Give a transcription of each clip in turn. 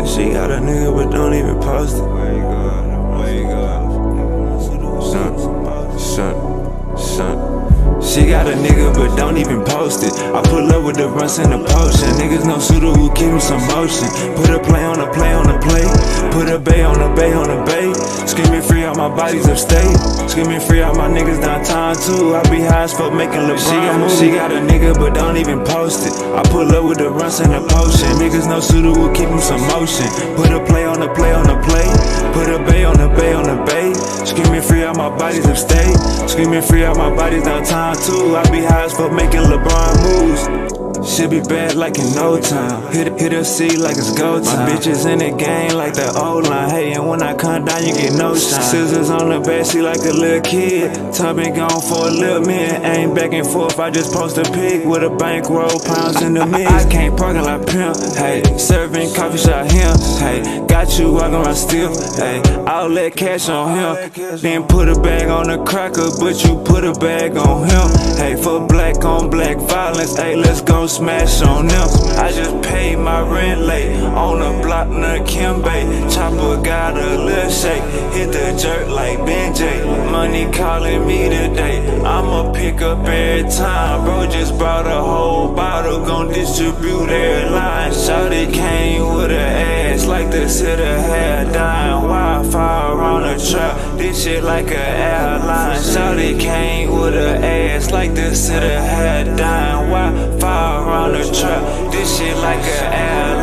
She got a nigga but don't even post it. Where you go? Son. She got a nigga but don't even post it. I pull up with the runs and the potion. Niggas no shooter who keep him some motion. Put a play on a play on a play. Put a bay on a bay on a bay. Screaming free out my bodies upstate. Screaming free out my niggas downtown too. I be high as fuck making LeBron moves. She got a nigga but don't even post it. I pull up with the runs and the potion. Niggas no shooter who keep him some motion. Put a play on a play on a play. Put a bay on a bay on a bay. Screaming free out my bodies upstate. Screaming free out my bodies downtown too. I be high as fuck making LeBron moves. Should be bad like in no time. Hit a C like it's go time. My bitches in the game like the old line. Hey, and when I come down, you get no shine. Scissors on the backseat like a little kid. Tub been gone for a little minute. Ain't back and forth, I just post a pic with a bankroll, pounds in the mix. I can't parking like pimp. Hey, serving coffee shop him. Hey, got you walking around still. Hey, I'll let cash on him. Then put a bag on the cracker, but you put a bag on him. Hey, for black on black violence. Hey, let's go smash on them. I just paid my rent late on the block near Kimbe. Chopper got a little shake, hit the jerk like Ben J. Money calling me today, I'ma pick up every time. Bro just brought a whole bottle, gon' distribute every line. Shawty came with her ass like the city had dying. Wi-Fi around the trap, this shit like a airline. Shawty came with her ass like the city had dying. Wi-Fi around the trap, this shit like an airline.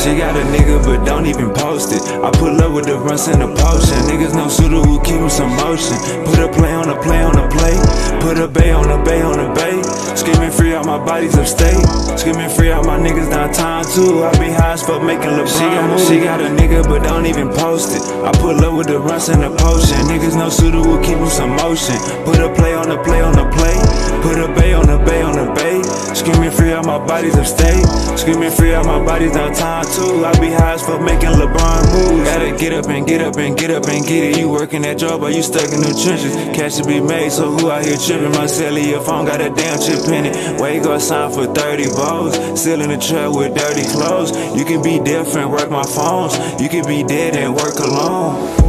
She got a nigga but don't even post it. I pull up with the runs and the potion. Niggas no shooter who keep him some motion. Put a play on a play on a play. Put a bay on a bay on a bay. Screaming free out my bodies upstate. Screaming free out my niggas downtown too. I be high as fuck making LeBron moves. She got a nigga but don't even post it. I pull up with the runs and the potion. Niggas no shooter who keep him some motion. Put a play on a play on a play. Put a bay on a bay on a bay. Screaming free out my bodies upstate. Screaming free out my bodies downtown too. I be high as fuck making LeBron moves. Gotta get up and get up and get up and get it. You working that job or you stuck in the trenches. Cash to be made, so who out here tripping? My cellular phone got a damn chip in it. Where you gonna sign for 30 balls? Still in the trap with dirty clothes. You can be different, work my phones. You can be dead and work alone.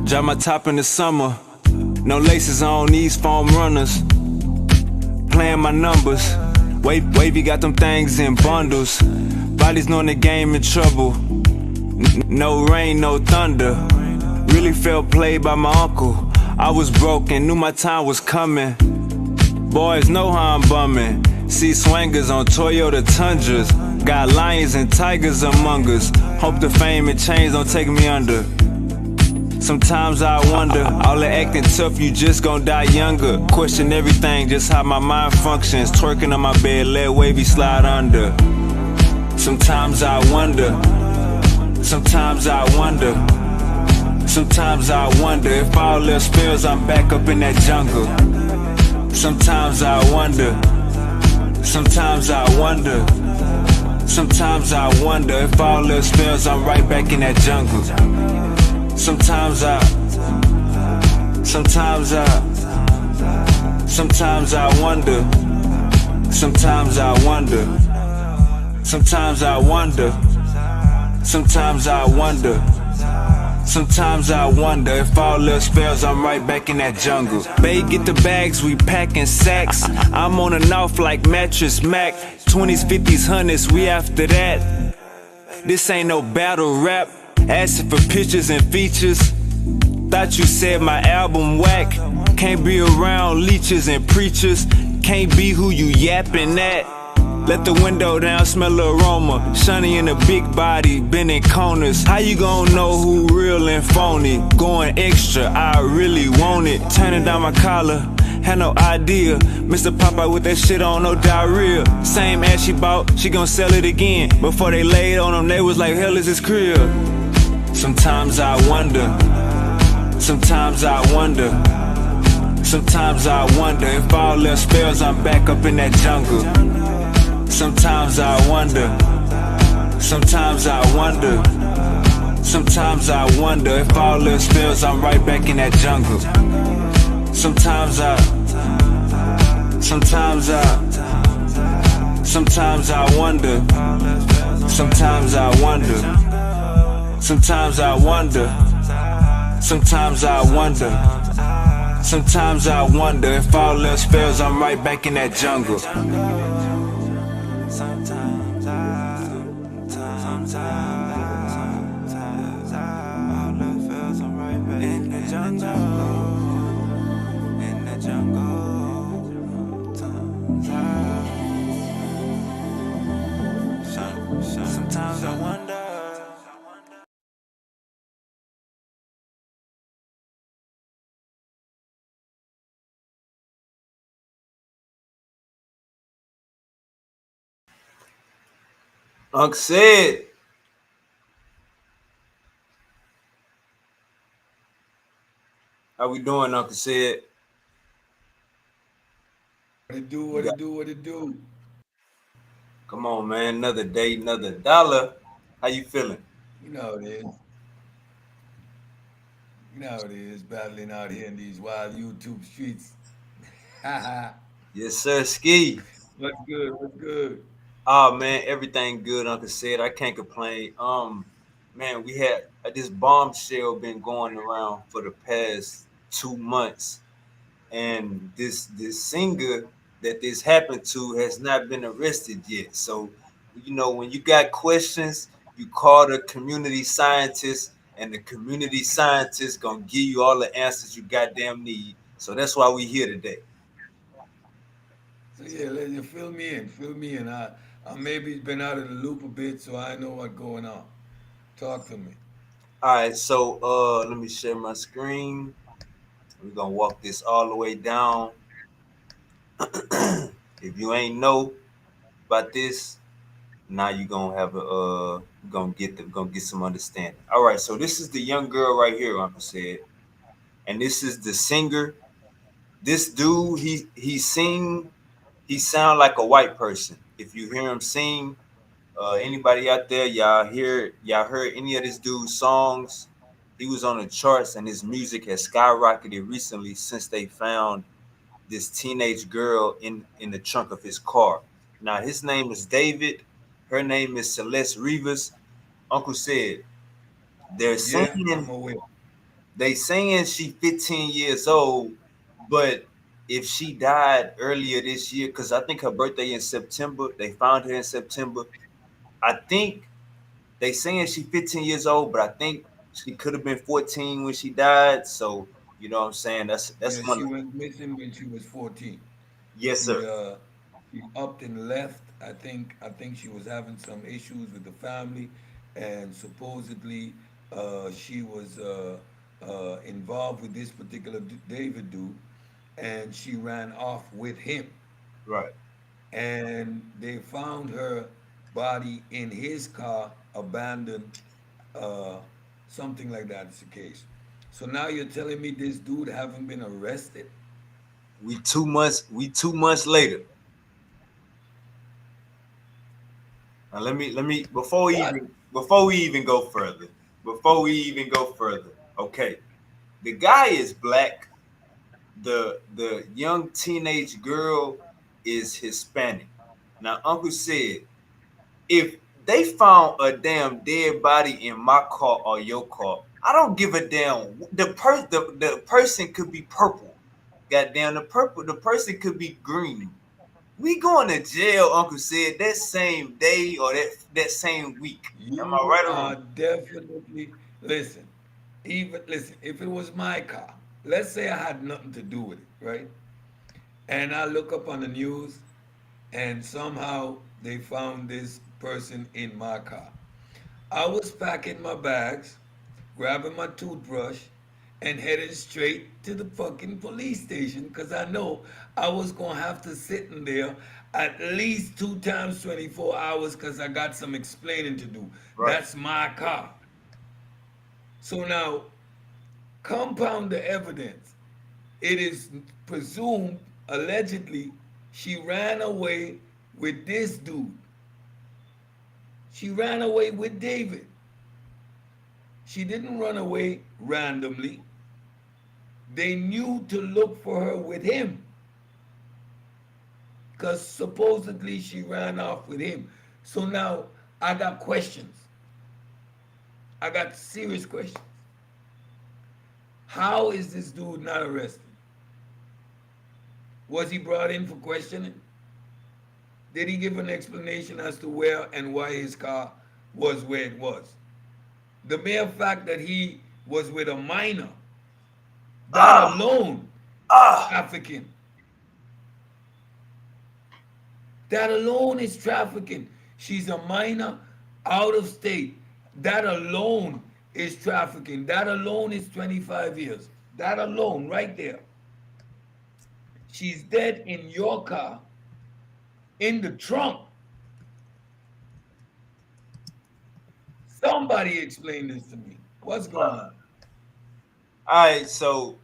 Drop my top in the summer, no laces on these foam runners. Playing my numbers, wavy got them things in bundles. Bodies knowing the game in trouble. No rain, no thunder. Really felt played by my uncle. I was broken, knew my time was coming. Boys know how I'm bumming. See swangers on Toyota Tundras. Got lions and tigers among us. Hope the fame and chains don't take me under. Sometimes I wonder, all the acting tough, you just gon' die younger. Question everything, just how my mind functions. Twerking on my bed, let wavy slide under. Sometimes I wonder, sometimes I wonder. Sometimes I wonder if all else fails, I'm back up in that jungle. Sometimes I wonder, sometimes I wonder. Sometimes I wonder if all else fails, I'm right back in that jungle. Sometimes I wonder, sometimes I wonder, sometimes I wonder, sometimes I wonder, sometimes I wonder if all else fails, I'm right back in that jungle. Bay get the bags, we packing sacks. I'm on and off like Mattress Mac. 20s, 50s, 100s, we after that. This ain't no battle rap. Asking for pictures and features. Thought you said my album whack. Can't be around leeches and preachers. Can't be who you yapping at. Let the window down, smell the aroma. Shiny in a big body, been in corners. How you gon' know who real and phony? Going extra, I really want it. Turning down my collar, had no idea. Mr. Popeye with that shit on, no diarrhea. Same ass she bought, she gon' sell it again. Before they laid on them, they was like, hell is this crib? Sometimes I wonder. Sometimes I wonder. Sometimes I wonder if all them spells I'm back up in that jungle. Sometimes I wonder. Sometimes I wonder. Sometimes I wonder if all them spells I'm right back in that jungle. Sometimes I Sometimes wonder. Sometimes I wonder. Sometimes I wonder. Sometimes I wonder. Sometimes I wonder if all them spells I'm right back in that jungle. Sometimes all them spells I'm right back in the jungle. In the jungle. Sometimes I wonder. Unc said, how we doing, Uncle said? What it do? You What got, it do? What it do? come on, man, another day, another dollar. How you feeling? You know how it is. You know how it is. Battling out here in these wild YouTube streets. Yes, sir, Ski. What's good? What's good? Oh man, everything good, Uncle said. I can't complain. Man, we had this bombshell been going around for the past 2 months, and this singer that this happened to has not been arrested yet. So, when you got questions, you call the community scientist, and the community scientist gonna give you all the answers you goddamn need. So that's why we here today. So yeah, let you fill me in. Fill me in. I maybe been out of the loop a bit, so I know what's going on. Talk to me. All right, so let me share my screen. We're gonna walk this all the way down. If you ain't know about this, now you gonna have gonna get some understanding. All right, so this is the young girl right here, Uncle said, and this is the singer. This dude, he sound like a white person. If you hear him sing, anybody out there, y'all heard any of this dude's songs? He was on the charts, and his music has skyrocketed recently since they found this teenage girl in the trunk of his car. Now his name is David. Her name is Celeste Rivas. Uncle said they're Yeah, saying I'm aware. they saying she 15 years old, but if she died earlier this year, because I think her birthday in September, they found her in September. I think they saying she 15 years old, but I think she could have been 14 when she died. So you know what I'm saying? That's Yeah, one. she went missing when she was 14. Yes, She sir. uh she upped and left. I think she was having some issues with the family, and supposedly she was involved with this particular David dude, and she ran off with him. Right. And they found her body in his car, abandoned, uh, something like that is the case. So now you're telling me this dude haven't been arrested? We 2 months later. Now let me What? before we even go further. Before we even go further. Okay. The guy is black. The young teenage girl is Hispanic. Now Uncle said, if they found a damn dead body in my car or your car, I don't give a damn. The person could be purple. Goddamn, the person could be green. We going to jail, Uncle said, that same day or that same week. Am I You right or are wrong? definitely, listen, even listen, if it was my car, let's say I had nothing to do with it, right? And I look up on the news and somehow they found this person in my car. I was packing my bags, grabbing my toothbrush, and headed straight to the fucking police station because I know I was gonna have to sit in there at least 2 times 24 hours because I got some explaining to do. Right. That's my car. So now, compound the evidence. It is presumed, allegedly, she ran away with this dude. She ran away with David. She didn't run away randomly. They knew to look for her with him because supposedly she ran off with him. So now I got questions. I got serious questions. How is this dude not arrested? Was he brought in for questioning? Did he give an explanation as to where and why his car was where it was? The mere fact that he was with a minor, that Ah, alone, ah. trafficking. That alone is trafficking. She's a minor out of state. That alone is trafficking. That alone is 25 years. That alone, right there. She's dead in your car, in the trunk. Somebody explain this to me. What's going on? All right, so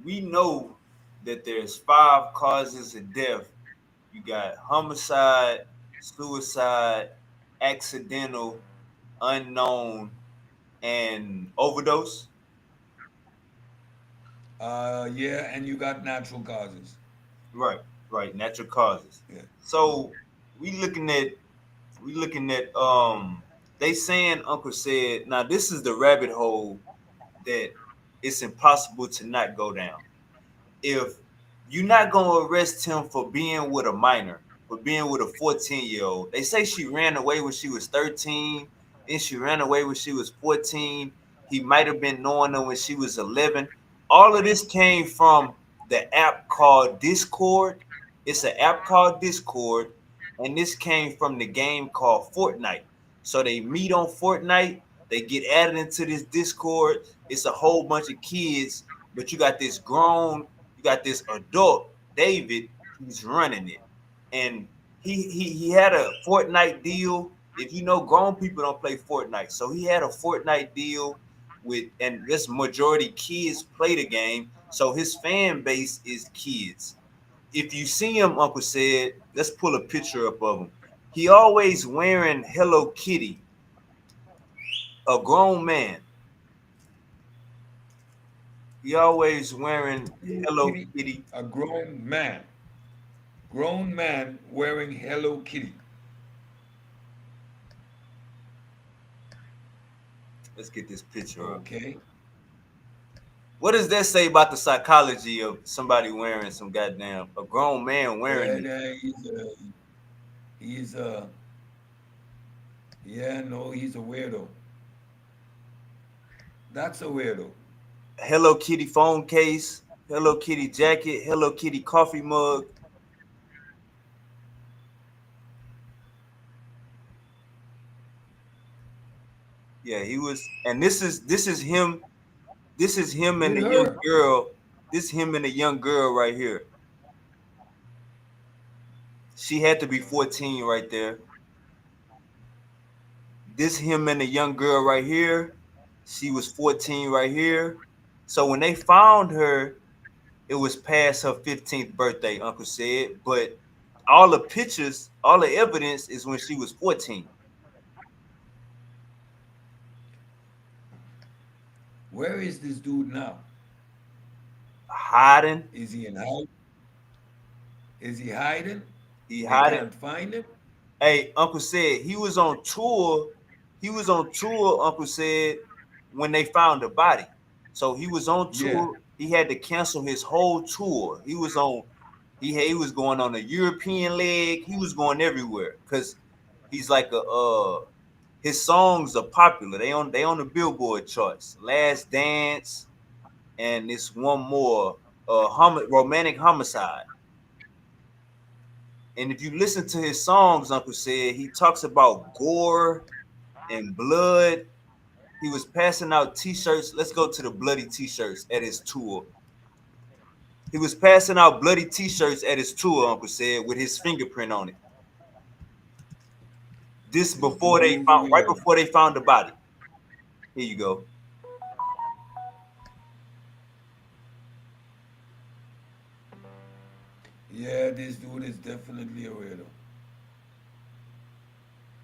we know that there's 5 causes of death. You got homicide, suicide, accidental, unknown, and overdose. Yeah, and you got natural causes. Right, right, natural causes. Yeah. So we looking at they saying Uncle said, now this is the rabbit hole that it's impossible to not go down. If you're not gonna arrest him for being with a minor, for being with a 14-year-old, they say she ran away when she was 13, then she ran away when she was 14. He might have been knowing her when she was 11. All of this came from the app called Discord. It's an app called Discord, and this came from the game called Fortnite. So they meet on Fortnite, they get added into this Discord. It's a whole bunch of kids, but you got this adult, David, who's running it. And he had a Fortnite deal. If you know, grown people don't play Fortnite. So he had a Fortnite deal with, and this majority kids play the game. So his fan base is kids. If you see him, Uncle said, let's pull a picture up of him. He always wearing Hello Kitty, a grown man. He always wearing Hello Hello Kitty, Kitty. a grown man wearing Hello Kitty. Let's get this picture up. Okay. What does that say about the psychology of somebody wearing some goddamn a grown man wearing Well, it? he's a, yeah, no, he's a weirdo. That's a weirdo. Hello Kitty phone case, Hello Kitty jacket, Hello Kitty coffee mug. Yeah, he was, and This is him and With the young her. girl. This him and the young girl right here. She had to be 14 right there. This him and the young girl right here. She was 14 right here. So when they found her, it was past her 15th birthday, Uncle said. But all the pictures, all the evidence is when she was 14. Where is this dude now? Hiding. Is he in hiding? Is he hiding? He They hiding. can't find him? Hey, Uncle said he was on tour. He was on tour, Uncle said, when they found the body. So he was on Yeah. tour. He had to cancel his whole tour. He was going on a European leg. He was going everywhere because he's like a his songs are popular. They on the Billboard charts. Last Dance and this one more romantic homicide. And if you listen to his songs, Uncle said, he talks about gore and blood. He was passing out t-shirts. Let's go to the bloody t-shirts at his tour. He was passing out bloody t-shirts at his tour, Uncle said, with his fingerprint on it. This This before they dude's found, right weird. before they found the body. Here you go. Yeah, this dude is definitely a weirdo.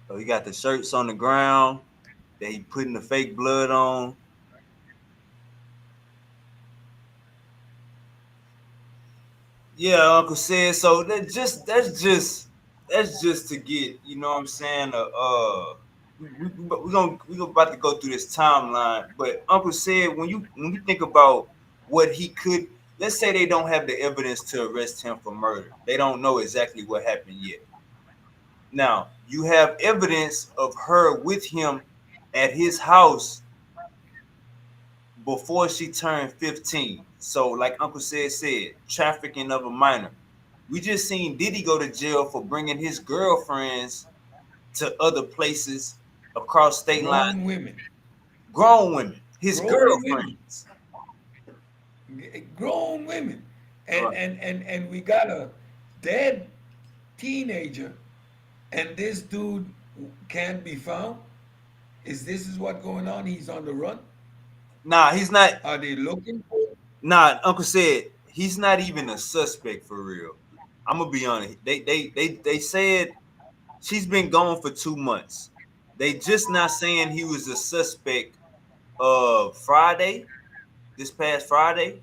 So he got the shirts on the ground that he putting the fake blood on. Yeah, Uncle said. So that's just to get, you know what I'm saying. We about to go through this timeline. But Uncle said when you think about what he could, let's say they don't have the evidence to arrest him for murder. They don't know exactly what happened yet. Now you have evidence of her with him at his house before she turned 15. So, like Uncle said, trafficking of a minor. We just seen Diddy go to jail for bringing his girlfriends to other places across state lines. Grown women. Grown women, his Grown women. girlfriends. Grown women. And Right. and and and we got a dead teenager, and this dude can't be found. Is what going on? He's on the run. Nah, he's not. Are they looking for him? Nah, Uncle said he's not even a suspect for real. I'm gonna be honest. They said she's been gone for 2 months. They just not saying he was a suspect of Friday, this past Friday.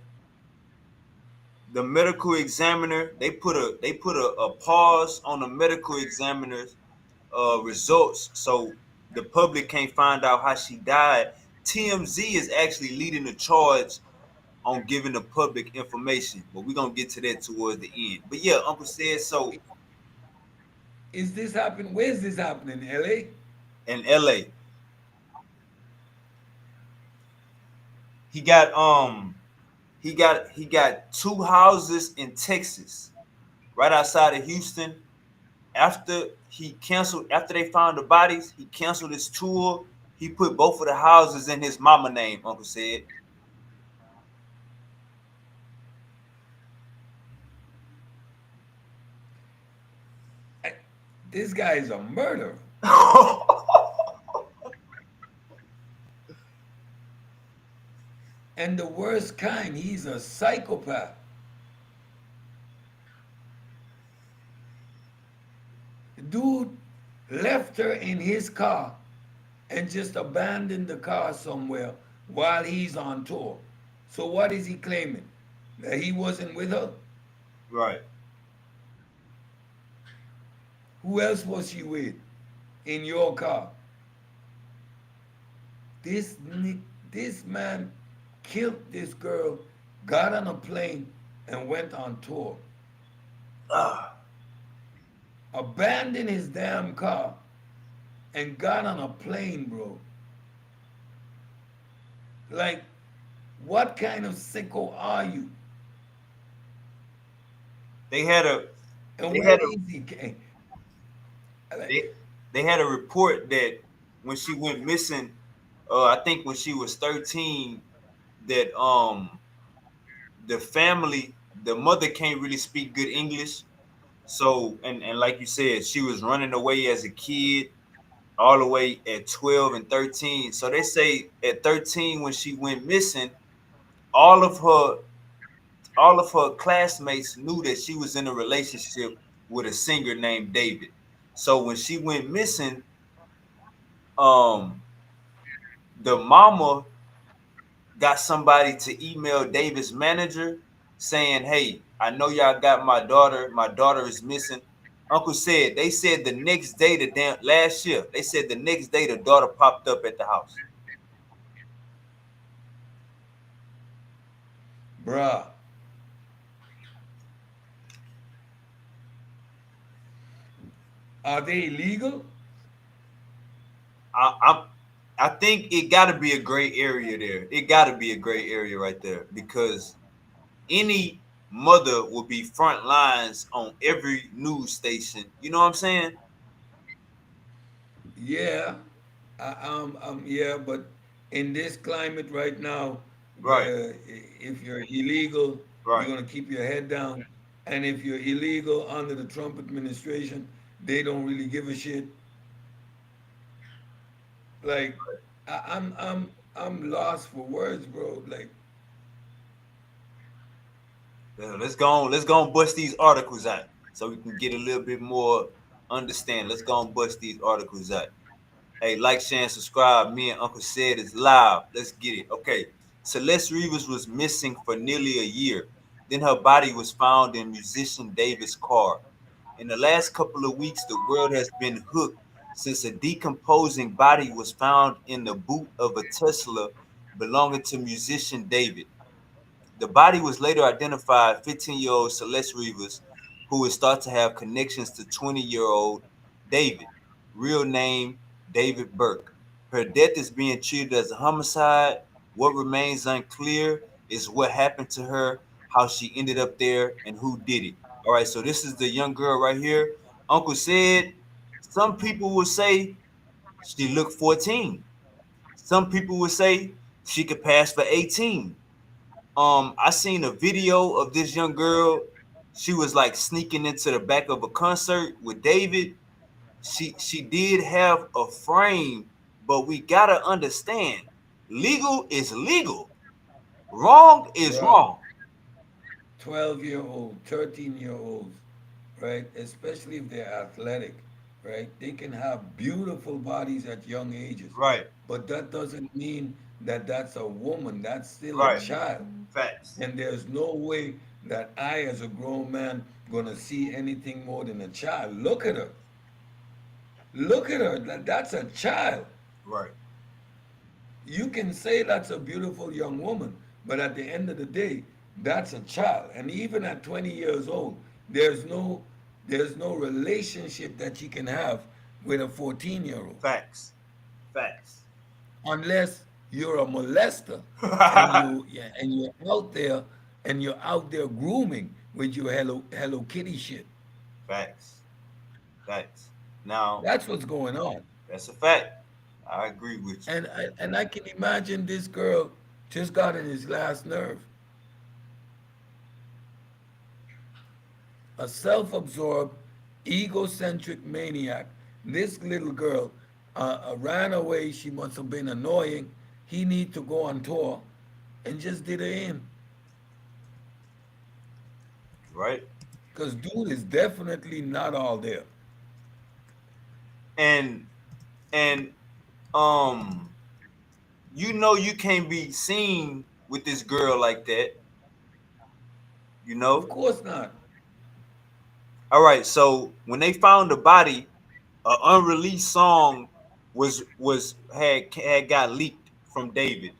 The medical examiner, they put a pause on the medical examiner's results, so the public can't find out how she died. TMZ is actually leading the charge on giving the public information, but we're gonna get to that towards the end. But yeah, Uncle said so. Is this happening? Where's this happening? In LA? In LA, he got he got two houses in Texas, right outside of Houston. After they found the bodies, he canceled his tour. He put both of the houses in his mama name, Uncle said. This guy is a murderer. And the worst kind. He's a psychopath. Dude left her in his car and just abandoned the car somewhere while he's on tour. So what is he claiming? That he wasn't with her? Right. Who else was she with in your car? This man killed this girl, got on a plane, and went on tour. Ah, Abandoned his damn car and got on a plane, bro. Like, what kind of sicko are you? they had a And they where had a is he? Like, they, they had a report that when she went missing, I think when she was 13, that the family, the mother can't really speak good English. So and like you said, she was running away as a kid all the way at 12 and 13. So they say at 13 when she went missing, all of her all of her classmates knew that she was in a relationship with a singer named David. So when she went missing, um the mama got somebody to email David's manager saying, "Hey, I know y'all got my daughter. My daughter is missing." Uncle said they said the next day, the damn last year, they said the next day the daughter popped up at the house. bruh, are they illegal? I I think it got to be a gray area there. It got to be a gray area right there because any mother will be front lines on every news station. You know what I'm saying? Yeah, yeah, but in this climate right now, Right, where if you're illegal, you're right. gonna keep your head down, and if you're illegal under the Trump administration, they don't really give a shit. Like, I'm lost for words, bro. Like, Yeah, let's go on bust these articles out so we can get a little bit more understand. Let's go on bust these articles out. Hey, like, share, and subscribe. Me and Uncle Said is live. Let's get it. Okay. Celeste Rivas was missing for nearly a year. Then her body was found in musician David's car. In the last couple of weeks, the world has been hooked since a decomposing body was found in the boot of a Tesla belonging to musician David. The body was later identified 15-year-old Celeste Rivas, who is thought to have connections to 20-year-old David, real name David Burke. Her death is being treated as a homicide. What remains unclear is what happened to her, how she ended up there, and who did it. All right, so this is the young girl right here. Uncle said some people will say she looked 14. Some people would say she could pass for 18. I seen a video of this young girl. She was like sneaking into the back of a concert with David. She did have a frame, but we gotta understand, legal is legal. Wrong is bro, wrong. 12-year-old, 13-year-olds, right? Especially if they're athletic, right? They can have beautiful bodies at young ages, Right, but that doesn't mean that that's a woman. That's still a right. child. Facts. And there's no way that I, as a grown man, gonna see anything more than a child. Look at her. Look at her. That's a child. Right, You can say that's a beautiful young woman, but at the end of the day, that's a child. And even at 20 years old, there's no there's no relationship that you can have with a 14-year-old facts, facts. unless you're a molester and you're out there and you're out there grooming with your Hello Kitty shit. Facts, facts. Now, That's what's going on. that's a fact. I agree with you. And I can imagine this girl just got in his last nerve. A self-absorbed, egocentric maniac. This little girl ran away. She must have been annoying. He need to go on tour, and just did her in. Right, Cause dude is definitely not all there. and and um you know you can't be seen with this girl like that, you Of know. course not. All right, so when they found the body, an unreleased song had got leaked from David,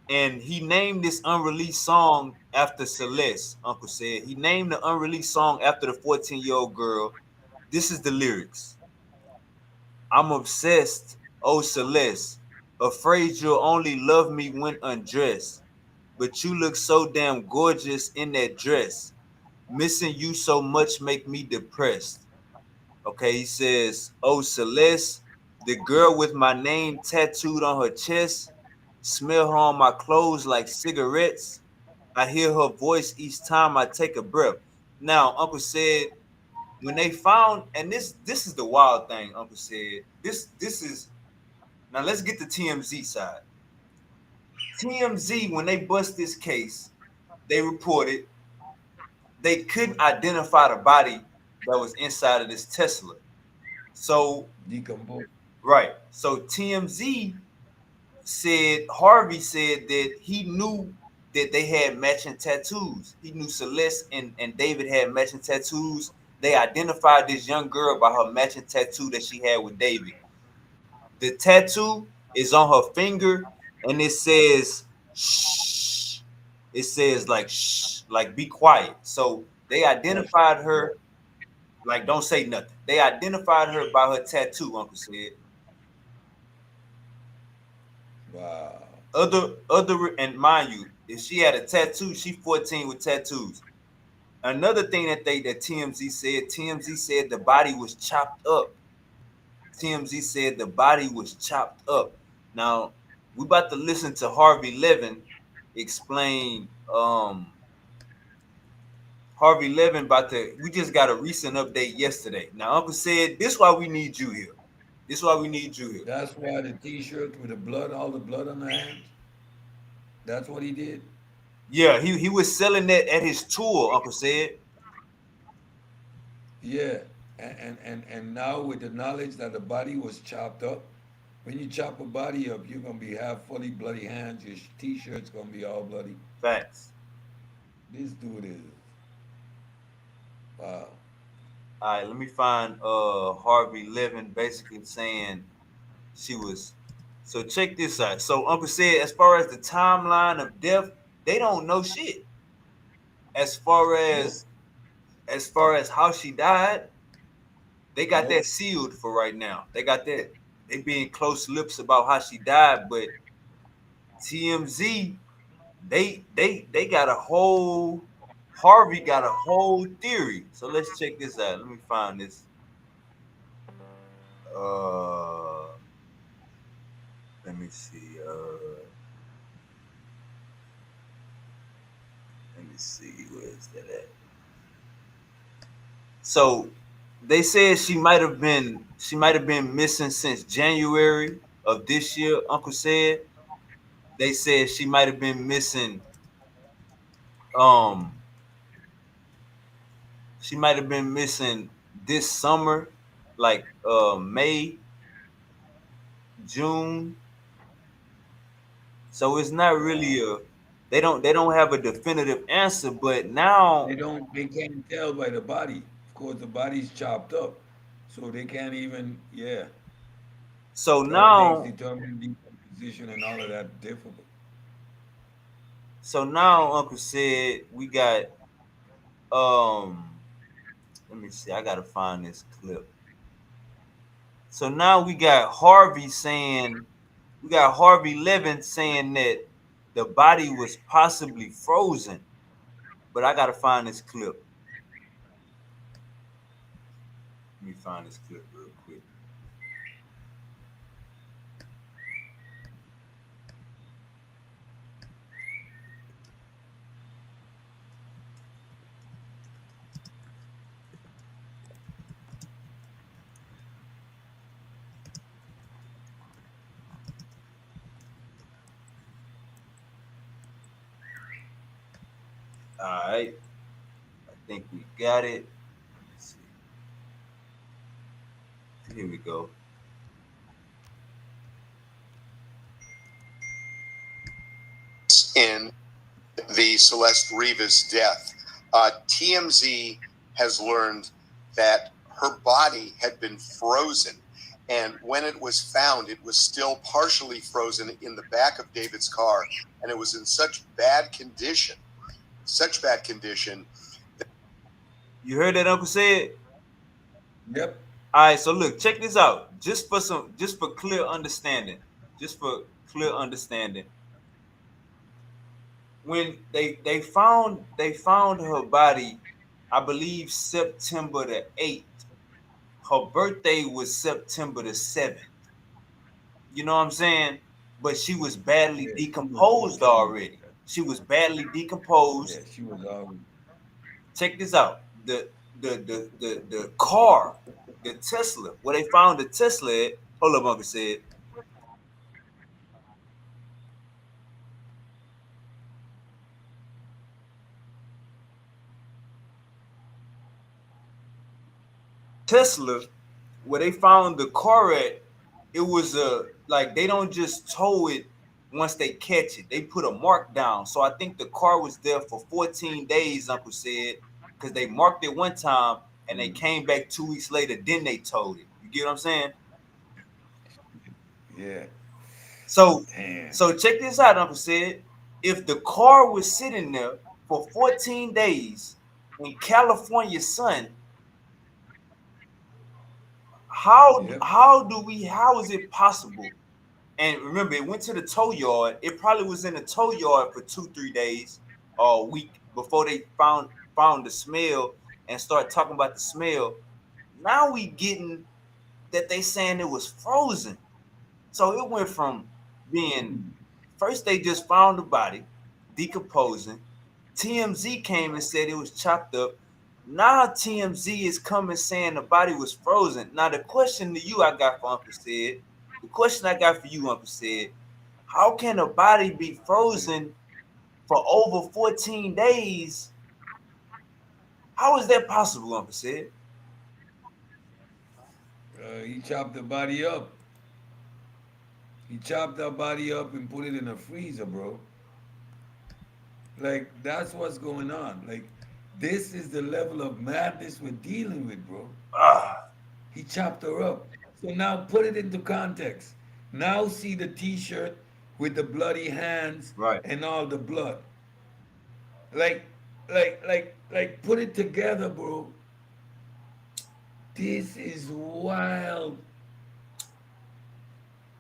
and he named this unreleased song after Celeste. Uncle said he named the unreleased song after the 14-year-old girl. This is the lyrics: I'm obsessed, oh Celeste, afraid you'll only love me when undressed, but you look so damn gorgeous in that dress. Missing you so much make me depressed. Okay, he says, oh Celeste, the girl with my name tattooed on her chest, smell her on my clothes like cigarettes. I hear her voice each time I take a breath. Now, Uncle said when they found, and this is the wild thing. Uncle said this is now. Let's get the TMZ side. TMZ, when they bust this case, they reported they couldn't identify the body that was inside of this Tesla. So, Decompose. right. So TMZ said, Harvey said that he knew that they had matching tattoos. He knew Celeste and David had matching tattoos. They identified this young girl by her matching tattoo that she had with David. The tattoo is on her finger and it says shh. It says like shh, like be quiet. So they identified her like don't say nothing. They identified her by her tattoo, Uncle said. Wow. Other and mind you, if she had a tattoo, she 14 with tattoos. Another thing that TMZ said the body was chopped up. TMZ said the body was chopped up. Now we about to listen to Harvey Levin explain. Harvey Levin about to. We just got a recent update yesterday. Now Uncle said this why we need you here. This why we need you here. That's why the T-shirt with the blood, all the blood on the hands. That's what he did. Yeah, he was selling that at his tour. Uncle said Yeah, and now with the knowledge that the body was chopped up, when you chop a body up, you're gonna be have fully bloody hands. Your T-shirt's gonna be all bloody. facts. This dude is wow. All right, let me find Harvey Levin basically saying she was. So check this out. So Uncle said, as far as the timeline of death, they don't know shit. As far Nope, as as far as how she died, they got nope. that sealed for right now. They got that. They being close lips about how she died, but TMZ, they got a whole. Harvey got a whole theory. So let's check this out. Let me find this. Uh, let me see. Let me see. Where is that at? So they said she might have been missing since January of this year. Uncle said they said she might have been missing. Um, she might have been missing this summer, like May, June. So it's not really a. They don't have a definitive answer, but now. They can't tell by the body. Of course, the body's chopped up, so they can't even. Yeah, So that makes now, determining decomposition and all of that difficult. so now, Uncle said we got. Um, Let me see. I gotta find this clip. So now we got Harvey Levin saying that the body was possibly frozen, but I gotta find this clip. Let me find this clip real quick. All right, I think we got it. Let's see. Here we go. In the Celeste Rivas death, TMZ has learned that her body had been frozen. And when it was found, it was still partially frozen in the back of David's car. And it was in such bad condition. You heard that, Uncle said? Yep. All right, so look, check this out. Just for clear understanding. Just for clear understanding. When they found her body, I believe September the 8th. Her birthday was September the 7th. You know what I'm saying? But she was badly Yeah, she was decomposed already. already. She was badly decomposed. Yeah, she was already. Check this out. The car, the Tesla, where they found the Tesla at, hold up, Uncle said. Tesla, where they found the car at, it was like they don't just tow it once they catch it. They put a mark down. So I think the car was there for 14 days, Uncle said, because they marked it one time and they came back 2 weeks later, then they towed it. You get what I'm saying? Yeah. So Damn. so check this out, Uncle said. If the car was sitting there for 14 days in California sun, Yep. how is it possible? And remember, it went to the tow yard. It probably was in the tow yard for 2-3 days or a week before they found the smell and start talking about the smell. Now we getting that they saying it was frozen. So it went from being first they just found the body decomposing. TMZ came and said it was chopped up. Now TMZ is coming saying the body was frozen. Now the question to you I got for Uncle said, the question I got for you, Uncle said, how can a body be frozen for over 14 days? How is that possible, Uncle said? He chopped the body up. He chopped that body up and put it in a freezer, bro. Like, that's what's going on. Like, this is the level of madness we're dealing with, bro. Ah, He chopped her up. So now put it into context. Now see the t-shirt with the bloody hands right. and all the blood. Like put it together, bro. This is wild.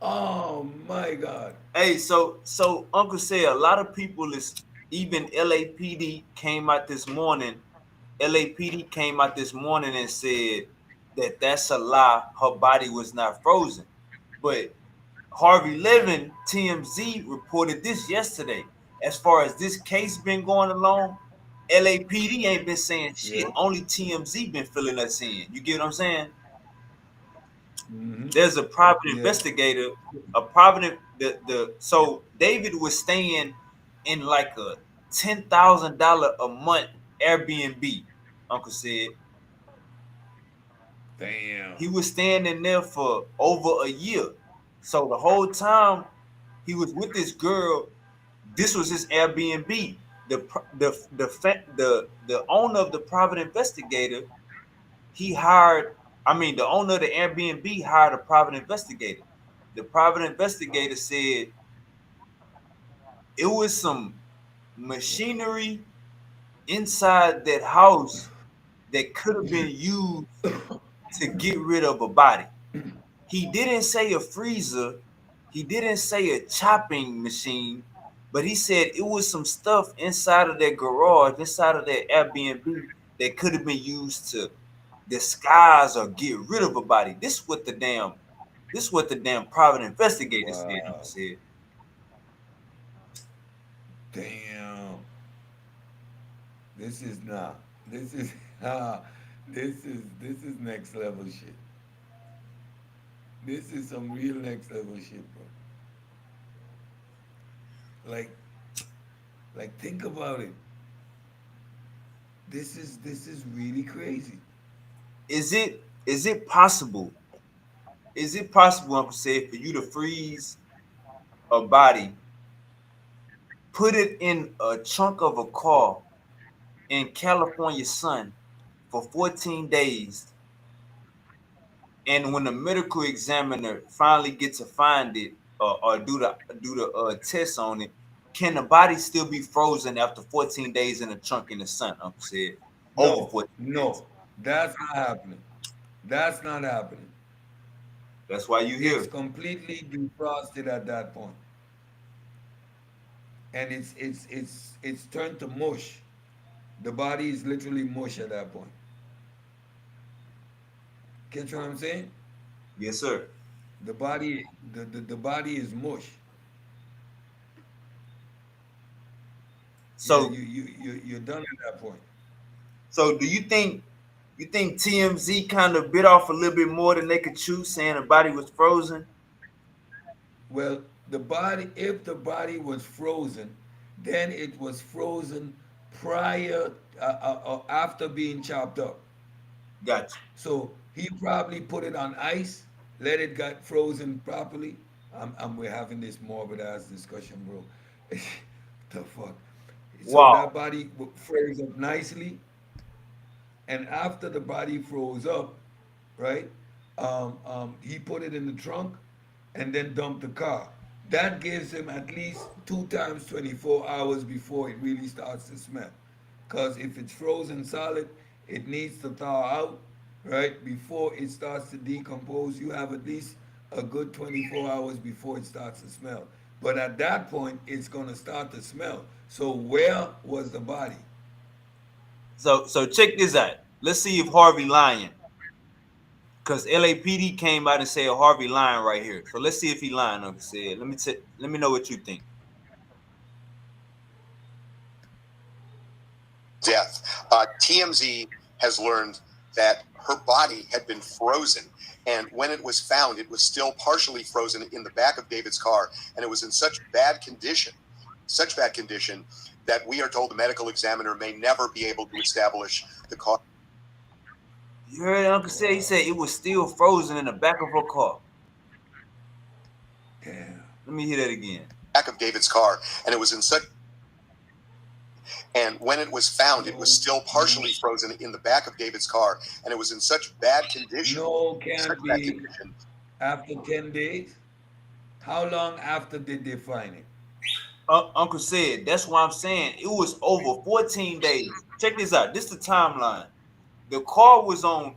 Oh my God. Hey, so Uncle said a lot of people is even LAPD came out this morning. LAPD came out this morning and said that that's a lie. Her body was not frozen. But Harvey Levin, TMZ reported this yesterday. As far as this case been going along, LAPD ain't been saying shit. Yeah. Only TMZ been filling us in. You get what I'm saying? Mm-hmm. There's a private Yeah. investigator, a private the so David was staying in like a $10,000 a month Airbnb. Uncle said Damn. he was staying in there for over a year. So the whole time he was with this girl, this was his Airbnb. The owner of the private investigator, he hired. I mean, the owner of the Airbnb hired a private investigator. The private investigator said it was some machinery inside that house that could have been used to get rid of a body. He didn't say a freezer, he didn't say a chopping machine, but he said it was some stuff inside of that garage, inside of that Airbnb that could have been used to disguise or get rid of a body. This is what the damn private investigator said, Uncle Wow. said. Damn. This is not. This is this is next level shit. This is some real next level shit, bro. Like think about it. This is really crazy. Is it possible? Is it possible, Uncle said, for you to freeze a body, put it in a trunk of a car in California sun for 14 days, and when the medical examiner finally gets to find it or do the test on it, can the body still be frozen after 14 days in the trunk in the sun? Uncle said over No, 14 days. no, that's not happening. That's not happening. That's why you It's here. completely defrosted at that point, and it's turned to mush. The body is literally mush at that point. Catch what I'm saying? Yes, sir. The body is mush. Yeah, So you're done at that point. so do you think TMZ kind of bit off a little bit more than they could chew, saying the body was frozen? Well, the body, if the body was frozen, then it was frozen prior after being chopped up. Gotcha. So he probably put it on ice, let it get frozen properly. We're having this morbid ass discussion, bro. The fuck. So Wow. that body froze up nicely, and after the body froze up, right? He put it in the trunk and then dumped the car. That gives him at least 2 times 24 hours before it really starts to smell. Because if it's frozen solid, it needs to thaw out, right? Before it starts to decompose, you have at least a good 24 hours before it starts to smell. But at that point, it's going to start to smell. So, where was the body? So check this out. Let's see if Harvey lying. Because LAPD came out and said Harvey lying right here. So let's see if he lying, Uncle said. Let me know what you think. Death. TMZ has learned that her body had been frozen. And when it was found, it was still partially frozen in the back of David's car. And it was in such bad condition that we are told the medical examiner may never be able to establish the cause. You heard Uncle said? He said it was still frozen in the back of her car. Damn. Let me hear that again. Back of David's car. And it was in such... And when it was found, it was still partially frozen in the back of David's car. And it was in such bad condition. No, can't be after 10 days. How long after did they find it? Uncle said, that's why I'm saying it was over 14 days. Check this out. This is the timeline. The car was on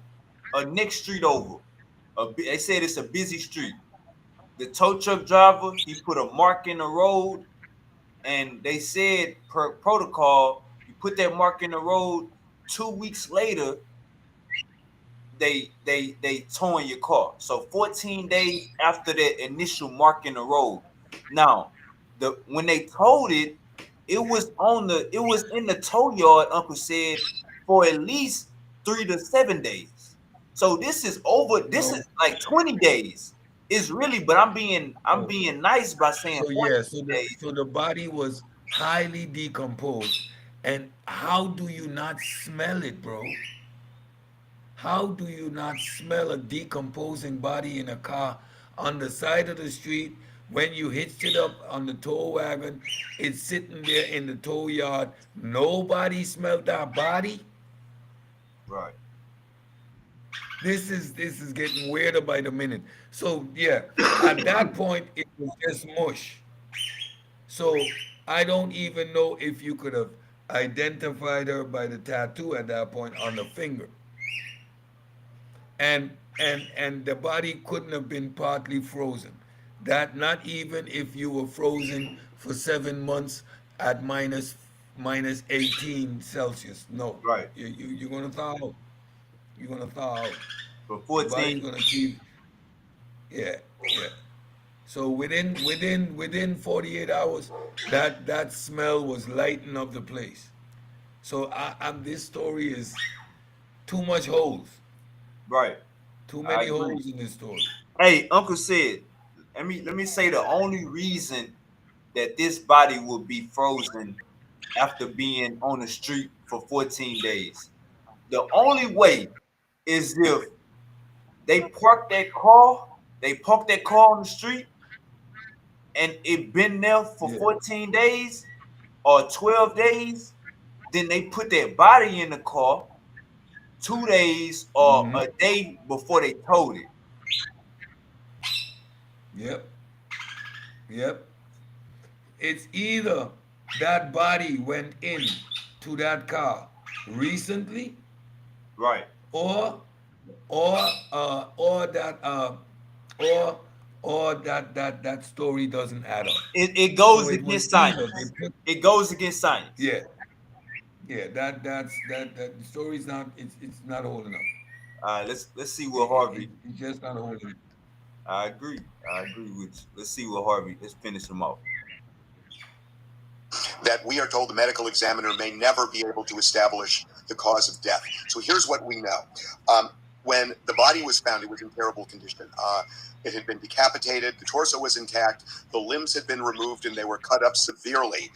a next street over. They said it's a busy street. The tow truck driver, he put a mark in the road, and they said per protocol, you put that mark in the road. 2 weeks later, they towing your car. So 14 days after that initial mark in the road. Now, when they towed it, it was in the tow yard, Uncle said, for at least 3 to 7 days. So this is over. This is like 20 days. It's really, but I'm being nice by saying. So yeah, so the body was highly decomposed. And how do you not smell it, bro? How do you not smell a decomposing body in a car on the side of the street? When you hitched it up on the tow wagon, it's sitting there in the tow yard. Nobody smelled that body. Right. This is getting weirder by the minute. So yeah, at that point it was just mush. So I don't even know if you could have identified her by the tattoo at that point on the finger. And the body couldn't have been partly frozen. That not even if you were frozen for 7 months at minus 18 Celsius. No, Right. You're gonna thaw out. You're gonna thaw out. For The 14. body's gonna keep. Yeah, yeah. So within 48 hours, that smell was lighting up the place. So this story is too much holes. Right. Too I many agree. holes in this story. Hey, Uncle said, let me say the only reason that this body would be frozen after being on the street for 14 days. The only way is if they parked that car on the street and it been there for Yeah. 14 days or 12 days, then they put that body in the car 2 days or a day before they towed it. Yep. Yep. It's either that body went in to that car recently, Right. or that story doesn't add up. It goes So it was against science. either they put, It goes against science. yeah, that story's not, it's not holding up. All right, let's see what Harvey. It's just not holding up. I agree with you. Let's see what Harvey. Let's finish him off. That we are told the medical examiner may never be able to establish the cause of death. So here's what we know. When the body was found, it was in terrible condition. It had been decapitated, the torso was intact, the limbs had been removed, and they were cut up severely.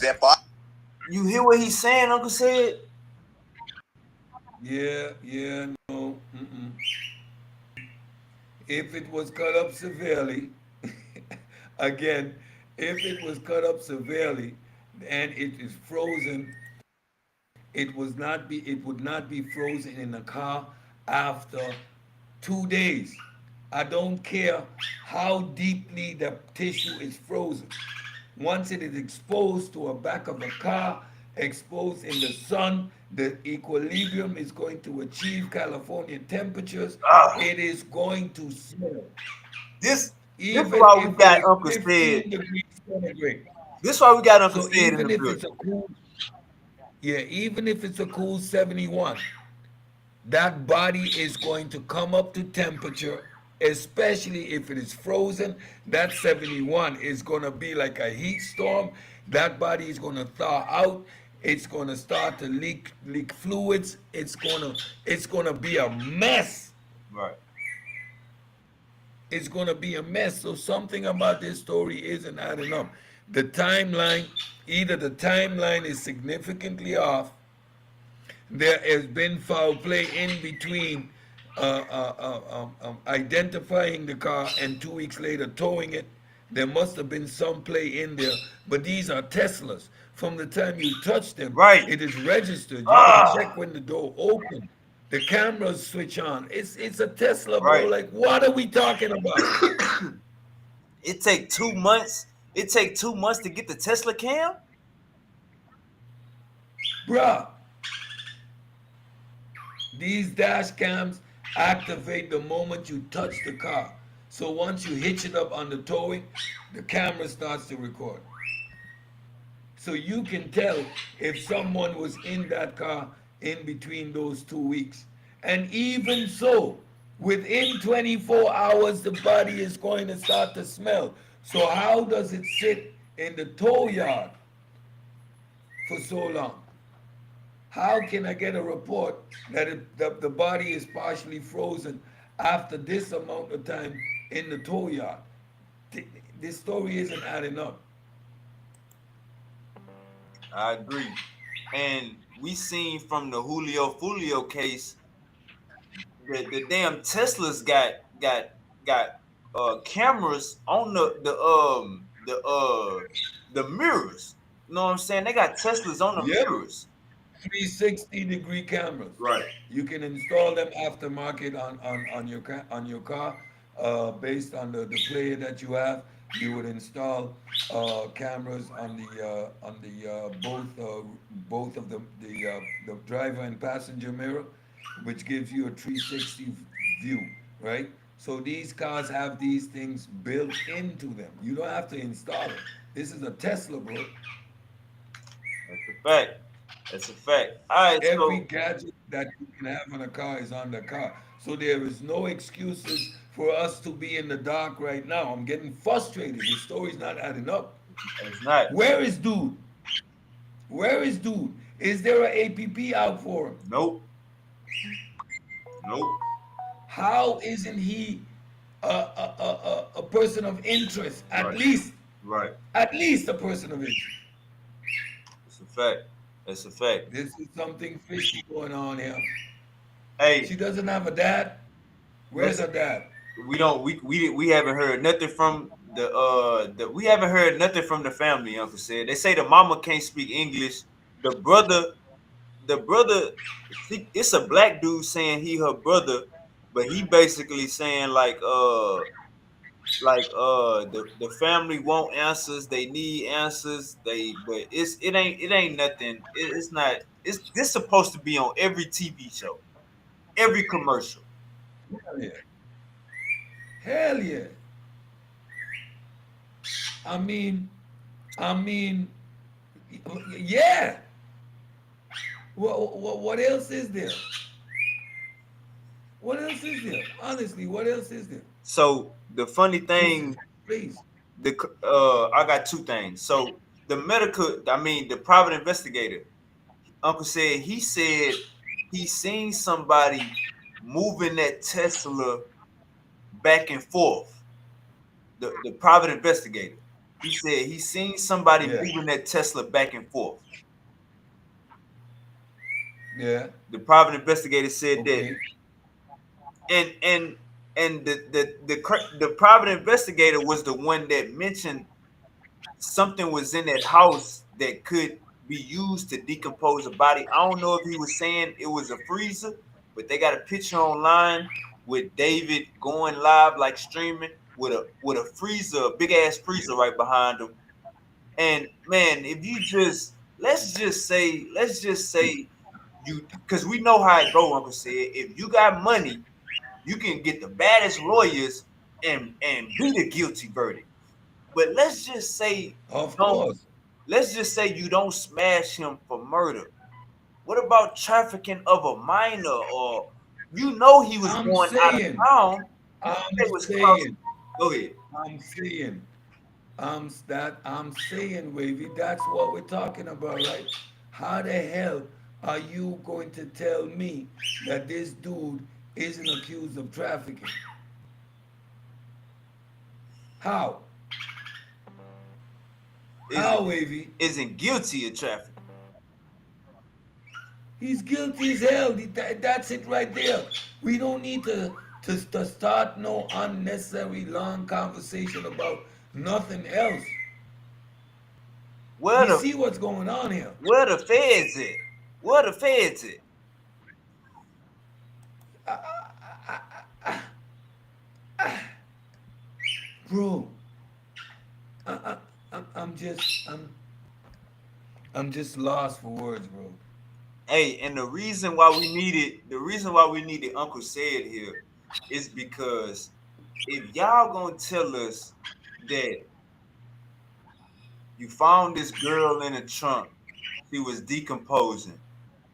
The body... You hear what he's saying, Uncle said? Yeah, no. If it was cut up severely, again, if it was cut up severely and it is frozen, it would not be frozen in the car after 2 days. I don't care how deeply the tissue is frozen. Once it is exposed to a back of a car, exposed in the sun, the equilibrium is going to achieve Californian temperatures. It is going to smell. This Even is why we if got it is Uncle 15 said. degrees centigrade. This is why we got Uncle So said in even the if building. it's a cool, Yeah, even if it's a cool 71, that body is going to come up to temperature, especially if it is frozen. That 71 is going to be like a heat storm. That body is going to thaw out. It's going to start to leak fluids. It's going to be a mess. Right. It's going to be a mess. So something about this story isn't adding up. The timeline, either the timeline is significantly off, there has been foul play in between identifying the car and 2 weeks later towing it. There must have been some play in there, but these are Teslas. From the time you touch them, Right. it is registered. You can check Ah. when the door opens. The cameras switch on. It's a Tesla, bro. Right. Like, what are we talking about, It take 2 months. It take 2 months to get the Tesla cam. bruh? These dash cams activate the moment you touch the car. So once you hitch it up on the towing, the camera starts to record. So you can tell if someone was in that car in between those 2 weeks. And even so, within 24 hours, the body is going to start to smell. So how does it sit in the tow yard for so long? How can I get a report that the body is partially frozen after this amount of time in the tow yard? This story isn't adding up. I agree. And we seen from the Julio Fulio case that the damn Teslas got cameras on the mirrors. You know what I'm saying? They got Teslas on the Yep, mirrors. 360-degree cameras. Right. You can install them aftermarket on your car, based on the player that you have. You would install cameras on the both of the driver and passenger mirror, which gives you a 360 view, right? So these cars have these things built into them. You don't have to install it. This is a Tesla, bro. That's a fact. That's a fact. All right, Every so gadget that you can have on a car is on the car. So there is no excuses for us to be in the dark right now. I'm getting frustrated. The story's not adding up. it's not. Where is dude? Where is dude? Is there a APP out for him? Nope. Nope. How isn't he a person of interest? Right. Right. At least a person of interest. It's a fact. That's a fact. This is something fishy going on here. Hey, She doesn't have a dad. Where's her dad? we don't we haven't heard nothing from the we haven't heard nothing from the family. Uncle said they say the mama can't speak English. The brother, it's a black dude saying he her brother, but he basically saying the family want answers, they need answers, but it ain't nothing. It's not. It's this supposed to be on every TV show, every commercial. Hell yeah. Hell yeah. I mean, I mean, yeah. What else is there? What else is there? Honestly, what else is there? So the funny thing, Please. I got two things. So the private investigator, Uncle said he seen somebody moving that Tesla back and forth. The private investigator, he said he seen somebody Yeah. moving that Tesla back and forth. Yeah. The private investigator said that, Okay. and the private investigator was the one that mentioned something was in that house that could be used to decompose a body. I don't know if he was saying it was a freezer, but they got a picture online with David going live, like streaming with a freezer, a big ass freezer right behind him. And man, if you just let's just say you, because we know how it go, Uncle said. If you got money, you can get the baddest lawyers and beat a guilty verdict. But Of course. let's just say you don't smash him for murder. What about trafficking of a minor, or he was I'm going out of saying, town? I'm They was crossing. saying, Go ahead. I'm saying, I'm saying, Wavy, that's what we're talking about, right? How the hell are you going to tell me that this dude isn't accused of trafficking? How? Isn't How, Wavy? isn't guilty of trafficking. He's guilty as hell. That's it right there. We don't need to start no unnecessary long conversation about nothing else. Where We the see what's going on here. where the feds at? Where the feds at? Bro, I, I, I'm just, I'm just lost for words, bro. Hey, and the reason why we needed Uncle Said here is because if y'all gonna tell us that you found this girl in a trunk, she was decomposing.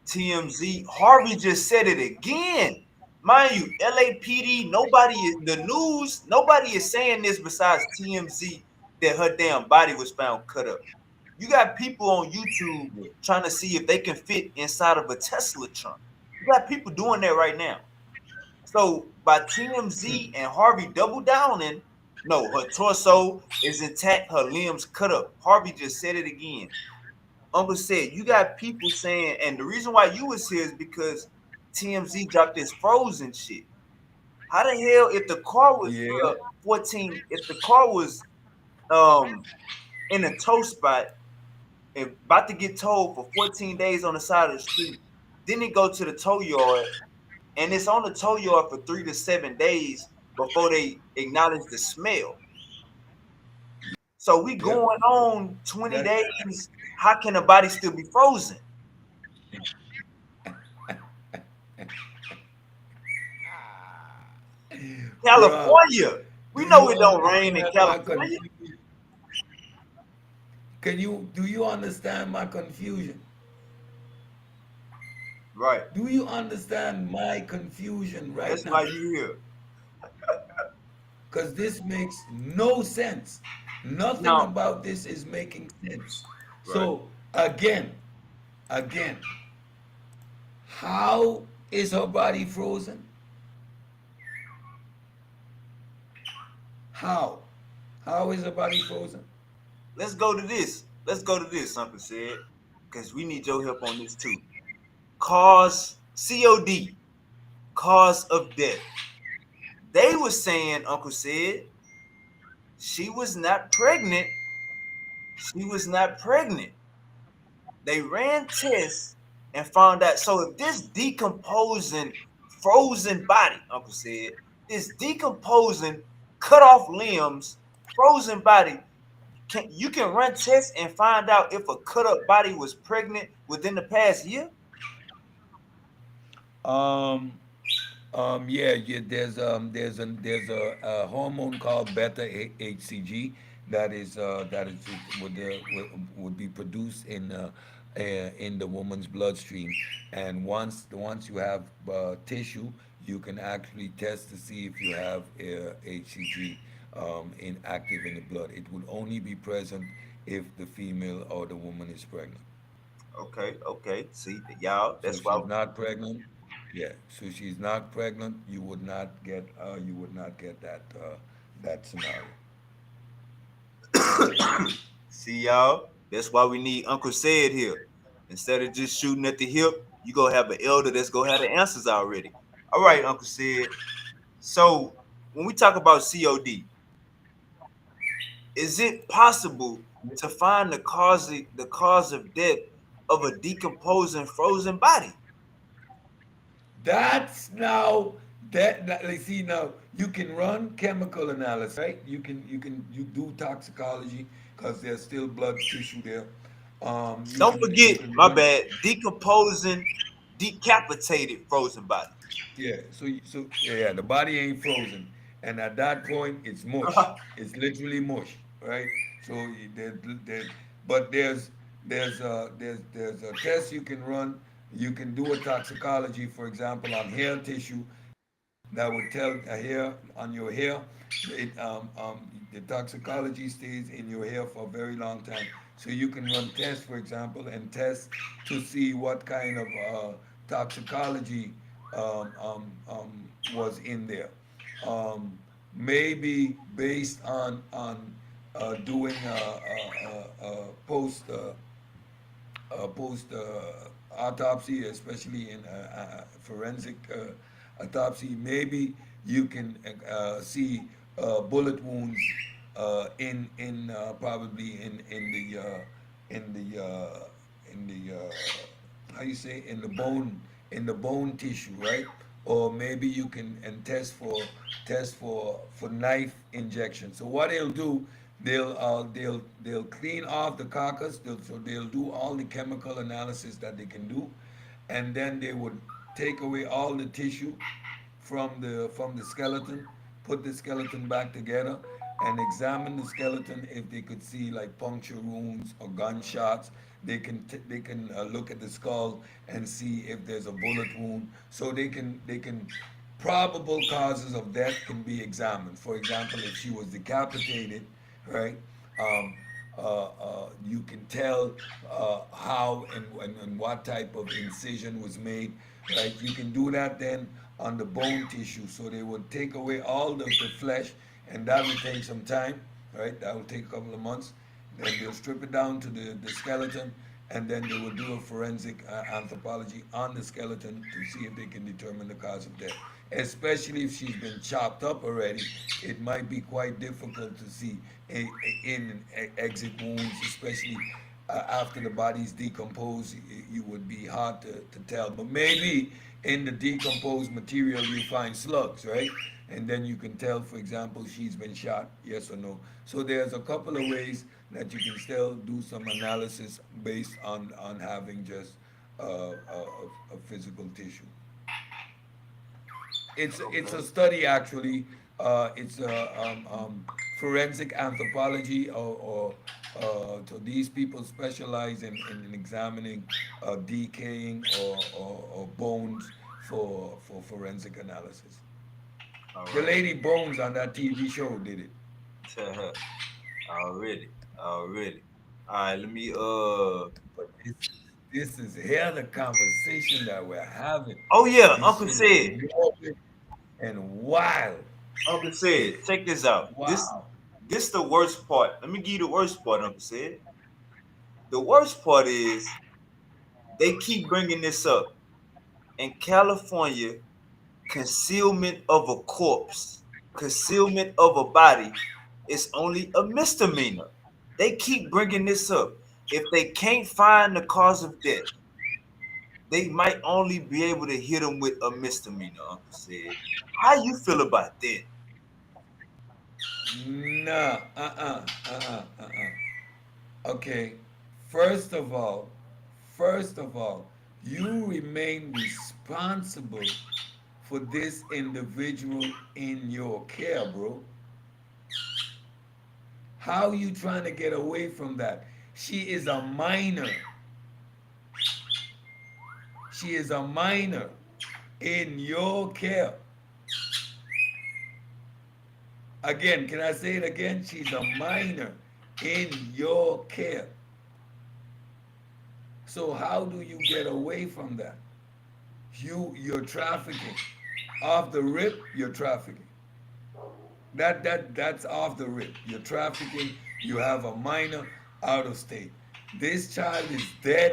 TMZ, Harvey just said it again. Mind you, LAPD, nobody in the news, nobody is saying this besides TMZ that her damn body was found cut up. You got people on YouTube trying to see if they can fit inside of a Tesla trunk. You got people doing that right now. So by TMZ and Harvey double downing, no, her torso is intact, her limbs cut up. Harvey just said it again. Uncle Said, you got people saying, and the reason why you was here is because TMZ dropped this frozen shit. How the hell, if the car was Yeah, 14, if the car was um in a tow spot and about to get towed for 14 days on the side of the street, then it go to the tow yard and it's on the tow yard for 3 to 7 days before they acknowledge the smell. So we yep. going on 20 That days. How can a body still be frozen? Bruh, California. do We know you it don't rain in understand my California. confusion? Do you understand my confusion? Right. Do you understand my confusion right That's why now? you here. Because this makes no sense. Nothing Now, about this is making sense. right. So again, how is her body frozen? How? How is her body frozen? Let's go to this. Let's go to this, Uncle Said. Because we need your help on this too. Cause COD, cause of death. They were saying, Uncle Said, she was not pregnant. She was not pregnant. They ran tests and found out. So if this decomposing, frozen body, Uncle Said, this decomposing, cut off limbs, frozen body, you can run tests and find out if a cut up body was pregnant within the past year? Um, yeah, yeah. There's a hormone called beta HCG that is would be produced in the woman's bloodstream, and once you have tissue, you can actually test to see if you have HCG active in the blood. It will only be present if the female or the woman is pregnant. Okay, okay. See, y'all, So that's why. she's not pregnant. Yeah. So she's not pregnant. You would not get that scenario. See, y'all, that's why we need Uncle Said here. Instead of just shooting at the hip, you gonna have an elder that's gonna have the answers already. All right, Uncle Said. So when we talk about COD, is it possible to find the cause of death of a decomposing frozen body? That's now let's see now you can run chemical analysis, right? You do toxicology because there's still blood tissue there. Don't You forget, can my run. bad, decomposing, decapitated frozen body. Yeah, so yeah, the body ain't frozen, and at that point, it's mush. It's literally mush, right? So there, but there's a test you can run You can do a toxicology, for example, on hair tissue that would tell a hair on your hair. The toxicology stays in your hair for a very long time. So you can run tests, for example, and test to see what kind of toxicology was in there. Maybe based on doing post autopsy, especially in forensic autopsy, maybe you can see bullet wounds in probably in the in the how you say in the bone tissue, right? Or maybe you can and test for knife injection. So what they'll do, they'll clean off the carcass. So they'll do all the chemical analysis that they can do, and then they would take away all the tissue from the skeleton, put the skeleton back together, and examine the skeleton. If they could see like puncture wounds or gunshots, they can look at the skull and see if there's a bullet wound. So they can probable causes of death can be examined. For example, if she was decapitated, right? Um, you can tell how and what type of incision was made, right? You can do that then on the bone tissue. So they would take away all the flesh, and that will take some time, right? That will take a couple of months. Then they'll strip it down to the skeleton, and then they will do a forensic anthropology on the skeleton to see if they can determine the cause of death. Especially if she's been chopped up already, it might be quite difficult to see in exit wounds, especially after the body's decomposed. You would be hard to tell, but maybe in the decomposed material you find slugs, right? And then you can tell, for example, she's been shot, yes or no. So there's a couple of ways that you can still do some analysis based on having just a physical tissue. It's a Okay. study actually. It's forensic anthropology, or so these people specialize in examining decaying or bones for forensic analysis. All The right. lady Bones on that TV show did it. Already. Already. All right. Let me. But this is here the conversation that we're having. Oh yeah, This Uncle shit is said. morbid and wild. Uncle said. Check this out. This. Wow. This the worst part. Let me give you the worst part. Uncle said. The worst part is they keep bringing this up in California. Concealment of a corpse, concealment of a body is only a misdemeanor. They keep bringing this up. If they can't find the cause of death, they might only be able to hit them with a misdemeanor. Uncle said, "How you feel about that?" Nah, Okay, first of all, first of all, you remain responsible for this individual in your care, bro. How you trying to get away from that? She is a minor. She is a minor in your care. Again, can I say it again? She's a minor in your care. So how do you get away from that? You're trafficking. Off the rip, you're trafficking. That's off the rip. You're trafficking. You have a minor out of state. This child is dead,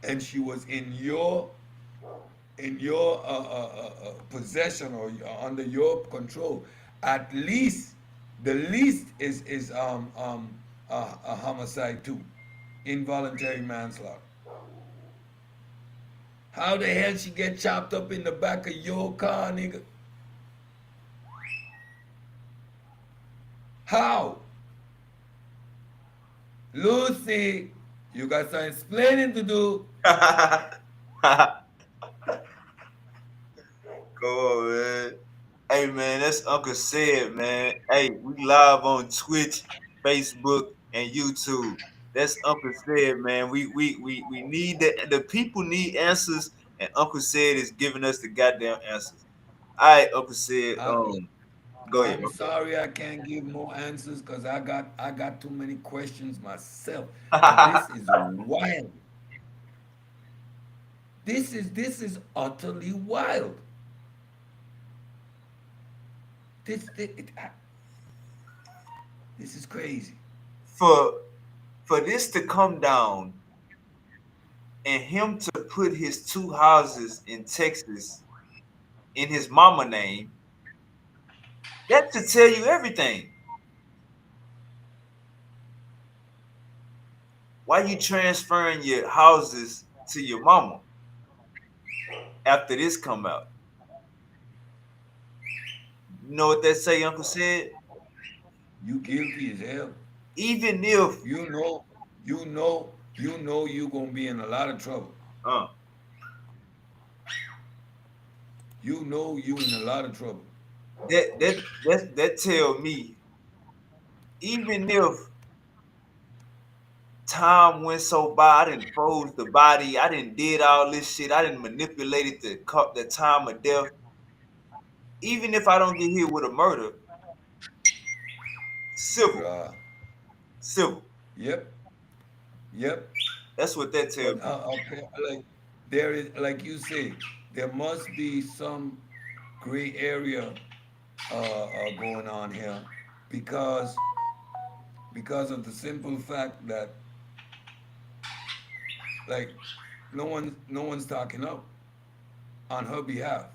and she was in your possession, or under your control. At least, the least is a homicide too, involuntary manslaughter. How the hell she get chopped up in the back of your car, nigga? How? Lucy, you got some explaining to do. Go on, man. Hey man, that's Uncle said, man. Hey, we live on Twitch, Facebook, and YouTube. That's Uncle said, man. We need the people need answers, and Uncle said is giving us the goddamn answers. All right, Uncle said, I, go ahead. I'm sorry I can't give more answers because I got too many questions myself. And Okay. this is wild. This is utterly wild. This is crazy. for for this to come down and him to put his two houses in Texas in his mama name, that should tell you everything. Why you transferring your houses to your mama after this come out? You know what that say, Uncle said? You guilty as hell. Even if You know, you know you gonna be in a lot of trouble. uh You know you in a lot of trouble. that tell me, even if time went so by, I didn't froze the body, I didn't did all this shit, I didn't manipulated the time of death. Even if I don't get hit with a murder, civil, Uh, civil. yep, yep. That's what that tell But me. like there is, like you say, there must be some gray area going on here because because of the simple fact that like no one's talking up on her behalf.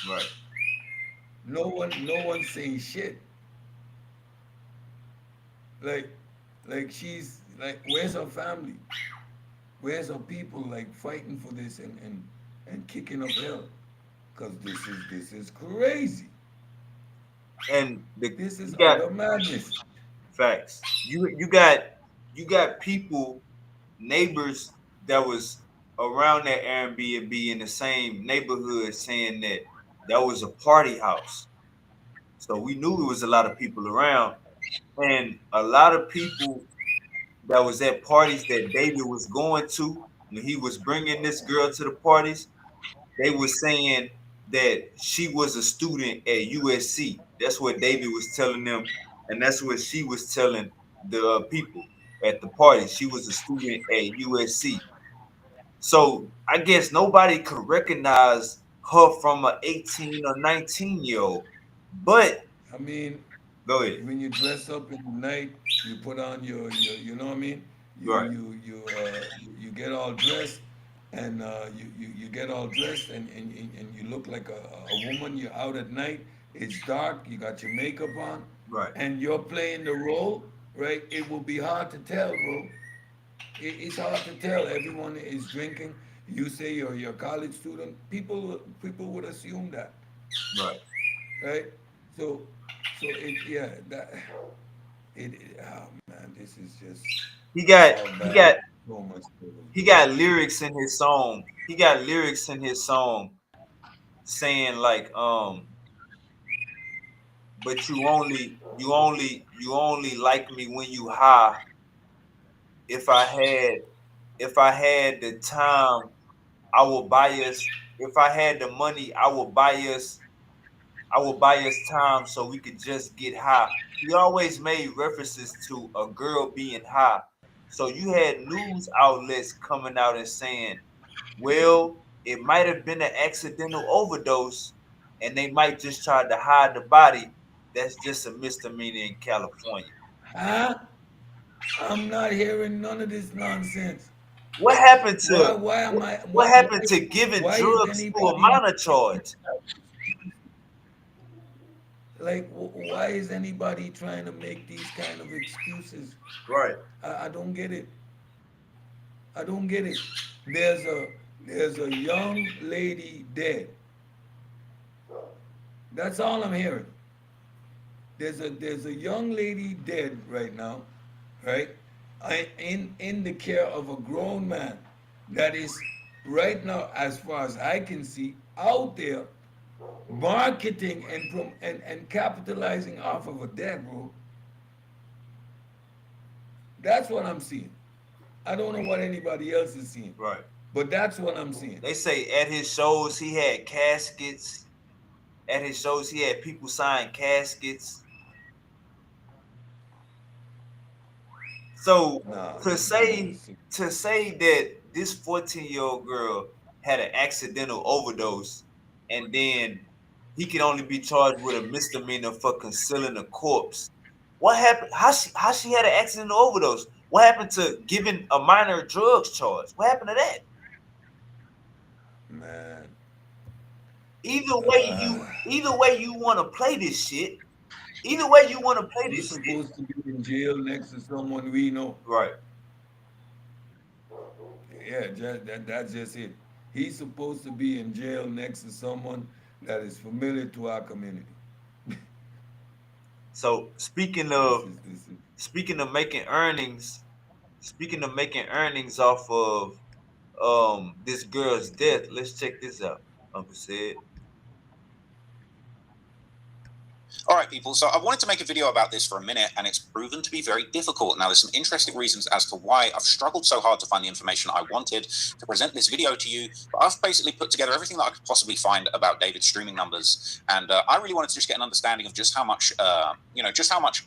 Right. No one's saying shit. Like like she's like where's her family? Where's her people like fighting for this and kicking up hell? Cause this is crazy. And This you is got utter madness. facts. You got people, neighbors that was around that Airbnb in the same neighborhood saying that that was a party house. So we knew it was a lot of people around, and a lot of people that was at parties that David was going to when he was bringing this girl to the parties. They were saying that she was a student at USC. That's what David was telling them, and that's what she was telling the people at the party. She was a student at USC. So I guess nobody could recognize her from an 18 or 19-year old. But I mean, go ahead. when you dress up in the night, you put on your you know what I mean? Right, You get all dressed and you get all dressed and you look like a woman. You're out at night. It's dark. You got your makeup on, right, and you're playing the role, right? It will be hard to tell, bro. It's hard to tell. Everyone is drinking. You say you're a college student. People would assume that, right. right? So so it yeah that oh man, this is just He got all he bad. got So much good. he got lyrics in his song. He got lyrics in his song saying like but you only like me when you high. If I had if I had the time, I will buy us. If I had the money, I will buy us time so we could just get high. He always made references to a girl being high. So you had news outlets coming out and saying, well, it might have been an accidental overdose and they might just try to hide the body. That's just a misdemeanor in California. Huh? I'm not hearing none of this nonsense. What happened Why to why am what, I what happened to giving why is drugs to a anybody minor charge? like why is anybody trying to make these kind of excuses? Right. I don't get it. I don't get it. There's a there's a young lady dead. That's all I'm hearing. There's a young lady dead right now, right? In the care of a grown man that is right now, as far as I can see, out there marketing and capitalizing off of a dead, bro. That's what I'm seeing. I don't know what anybody else is seeing, Right. but that's what I'm seeing. They say at his shows he had caskets. At his shows he had people sign caskets. So Nah, to this man say is sick. to say that this 14-year-old girl had an accidental overdose and then he can only be charged with a misdemeanor for concealing a corpse. What happened? How she had an accidental overdose? What happened to giving a minor drugs charge? What happened to that? Man. Either way you want to play this shit. Either way you want to play He's this shit. supposed to be in jail next to someone we know. Right. Yeah, that's just it. He's supposed to be in jail next to someone that is familiar to our community. So This is this is speaking of making earnings, off of this girl's death, let's check this out. Uncle said. All right, people. So I wanted to make a video about this for a minute, and it's proven to be very difficult. Now, there's some interesting reasons as to why I've struggled so hard to find the information I wanted to present this video to you. But I've basically put together everything that I could possibly find about David's streaming numbers, and I really wanted to just get an understanding of just how much, just how much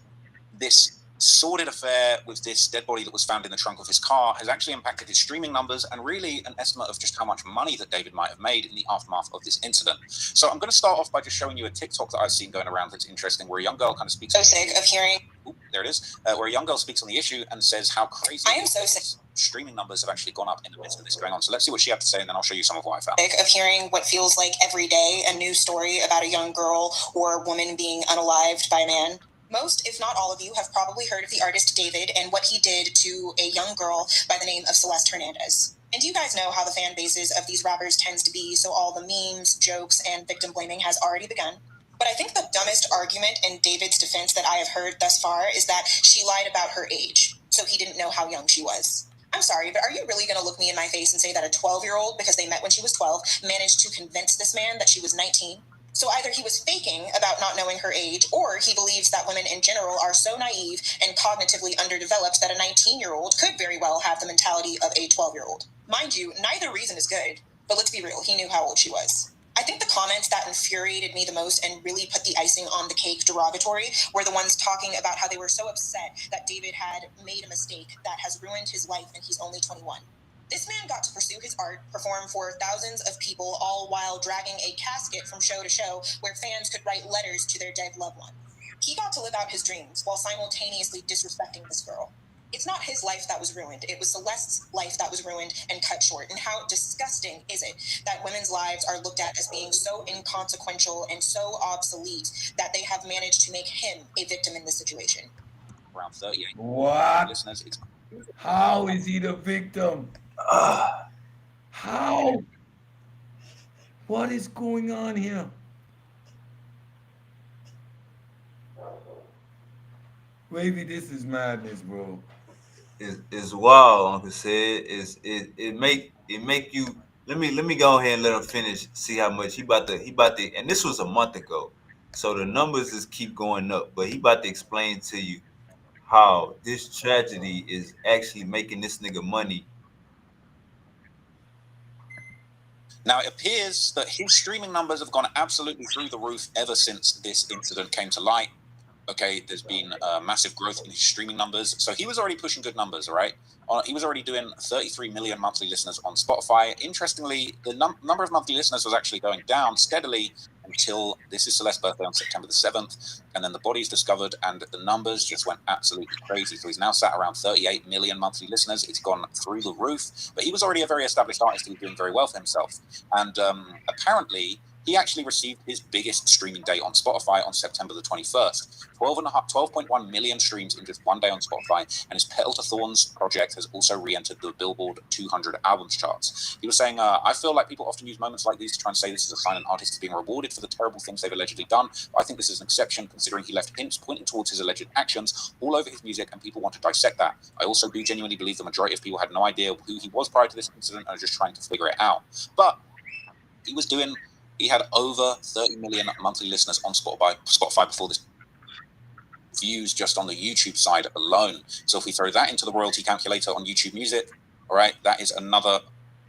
this sordid affair with this dead body that was found in the trunk of his car has actually impacted his streaming numbers, and really an estimate of just how much money that David might have made in the aftermath of this incident. So I'm going to start off by just showing you a TikTok that I've seen going around that's interesting, where a young girl kind of speaks. So sick of hearing. Ooh, there it is. Where a young girl speaks on the issue and says how crazy I am so sick. Streaming numbers have actually gone up in the midst of this going on. So let's see what she had to say, and then I'll show you some of what I found. Sick of hearing what feels like every day a news story about a young girl or woman being unalived by a man. Most, if not all of you, have probably heard of the artist David and what he did to a young girl by the name of Celeste Hernandez. And you guys know how the fan bases of these rappers tends to be, so all the memes, jokes, and victim blaming has already begun. But I think the dumbest argument in David's defense that I have heard thus far is that she lied about her age, so he didn't know how young she was. I'm sorry, but are you really going to look me in my face and say that a 12-year-old, because they met when she was 12, managed to convince this man that she was 19? So either he was faking about not knowing her age, or he believes that women in general are so naive and cognitively underdeveloped that a 19-year-old could very well have the mentality of a 12-year-old. Mind you, neither reason is good, but let's be real, he knew how old she was. I think the comments that infuriated me the most and really put the icing on the cake derogatory were the ones talking about how they were so upset that David had made a mistake that has ruined his life and he's only 21. This man got to pursue his art, perform for thousands of people, all while dragging a casket from show to show where fans could write letters to their dead loved one. He got to live out his dreams while simultaneously disrespecting this girl. It's not his life that was ruined. It was Celeste's life that was ruined and cut short. And how disgusting is it that women's lives are looked at as being so inconsequential and so obsolete that they have managed to make him a victim in this situation? Around 38. what? Listeners, How is he the victim? How? What is going on here? Wavy, this is madness, bro. Is wild, Uncle said. It make you let me go ahead and let him finish, see how much he about to and this was a month ago. So the numbers just keep going up, but he about to explain to you how this tragedy is actually making this nigga money. Now, it appears that his streaming numbers have gone absolutely through the roof ever since this incident came to light. Okay, there's been massive growth in his streaming numbers. So he was already pushing good numbers, right? He was already doing 33 million monthly listeners on Spotify. Interestingly, the number of monthly listeners was actually going down steadily until this is Celeste's birthday on September the 7th. And then the body's discovered and the numbers just went absolutely crazy. So he's now sat around 38 million monthly listeners. It's gone through the roof. But he was already a very established artist who was doing very well for himself. And apparently, he actually received his biggest streaming day on Spotify on September the 21st. 12.1 million streams in just one day on Spotify, and his Petal to Thorns project has also re-entered the Billboard 200 albums charts. He was saying, I feel like people often use moments like these to try and say this is a sign an artist is being rewarded for the terrible things they've allegedly done. But I think this is an exception, considering he left hints pointing towards his alleged actions all over his music, and people want to dissect that. I also do genuinely believe the majority of people had no idea who he was prior to this incident and are just trying to figure it out. But he had over 30 million monthly listeners on Spotify before this. views just on the YouTube side alone. So if we throw that into the royalty calculator on YouTube Music, all right, that is another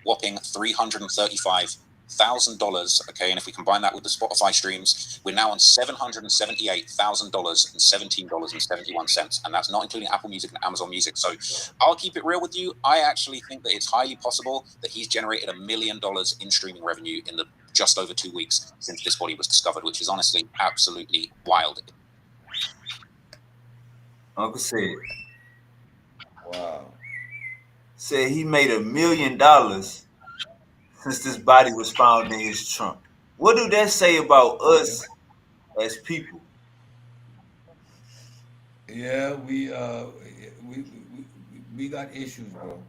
whopping $335,000. Okay, and if we combine that with the Spotify streams, we're now on $778,000 and $17.71, and that's not including Apple Music and Amazon Music. So I'll keep it real with you. I actually think that it's highly possible that he's generated $1 million in streaming revenue in the just over 2 weeks since this body was discovered, which is honestly absolutely wild. Uncle said Wow. he made $1 million since this body was found in his trunk. What do that say about us as people? Yeah, we, we got issues, bro.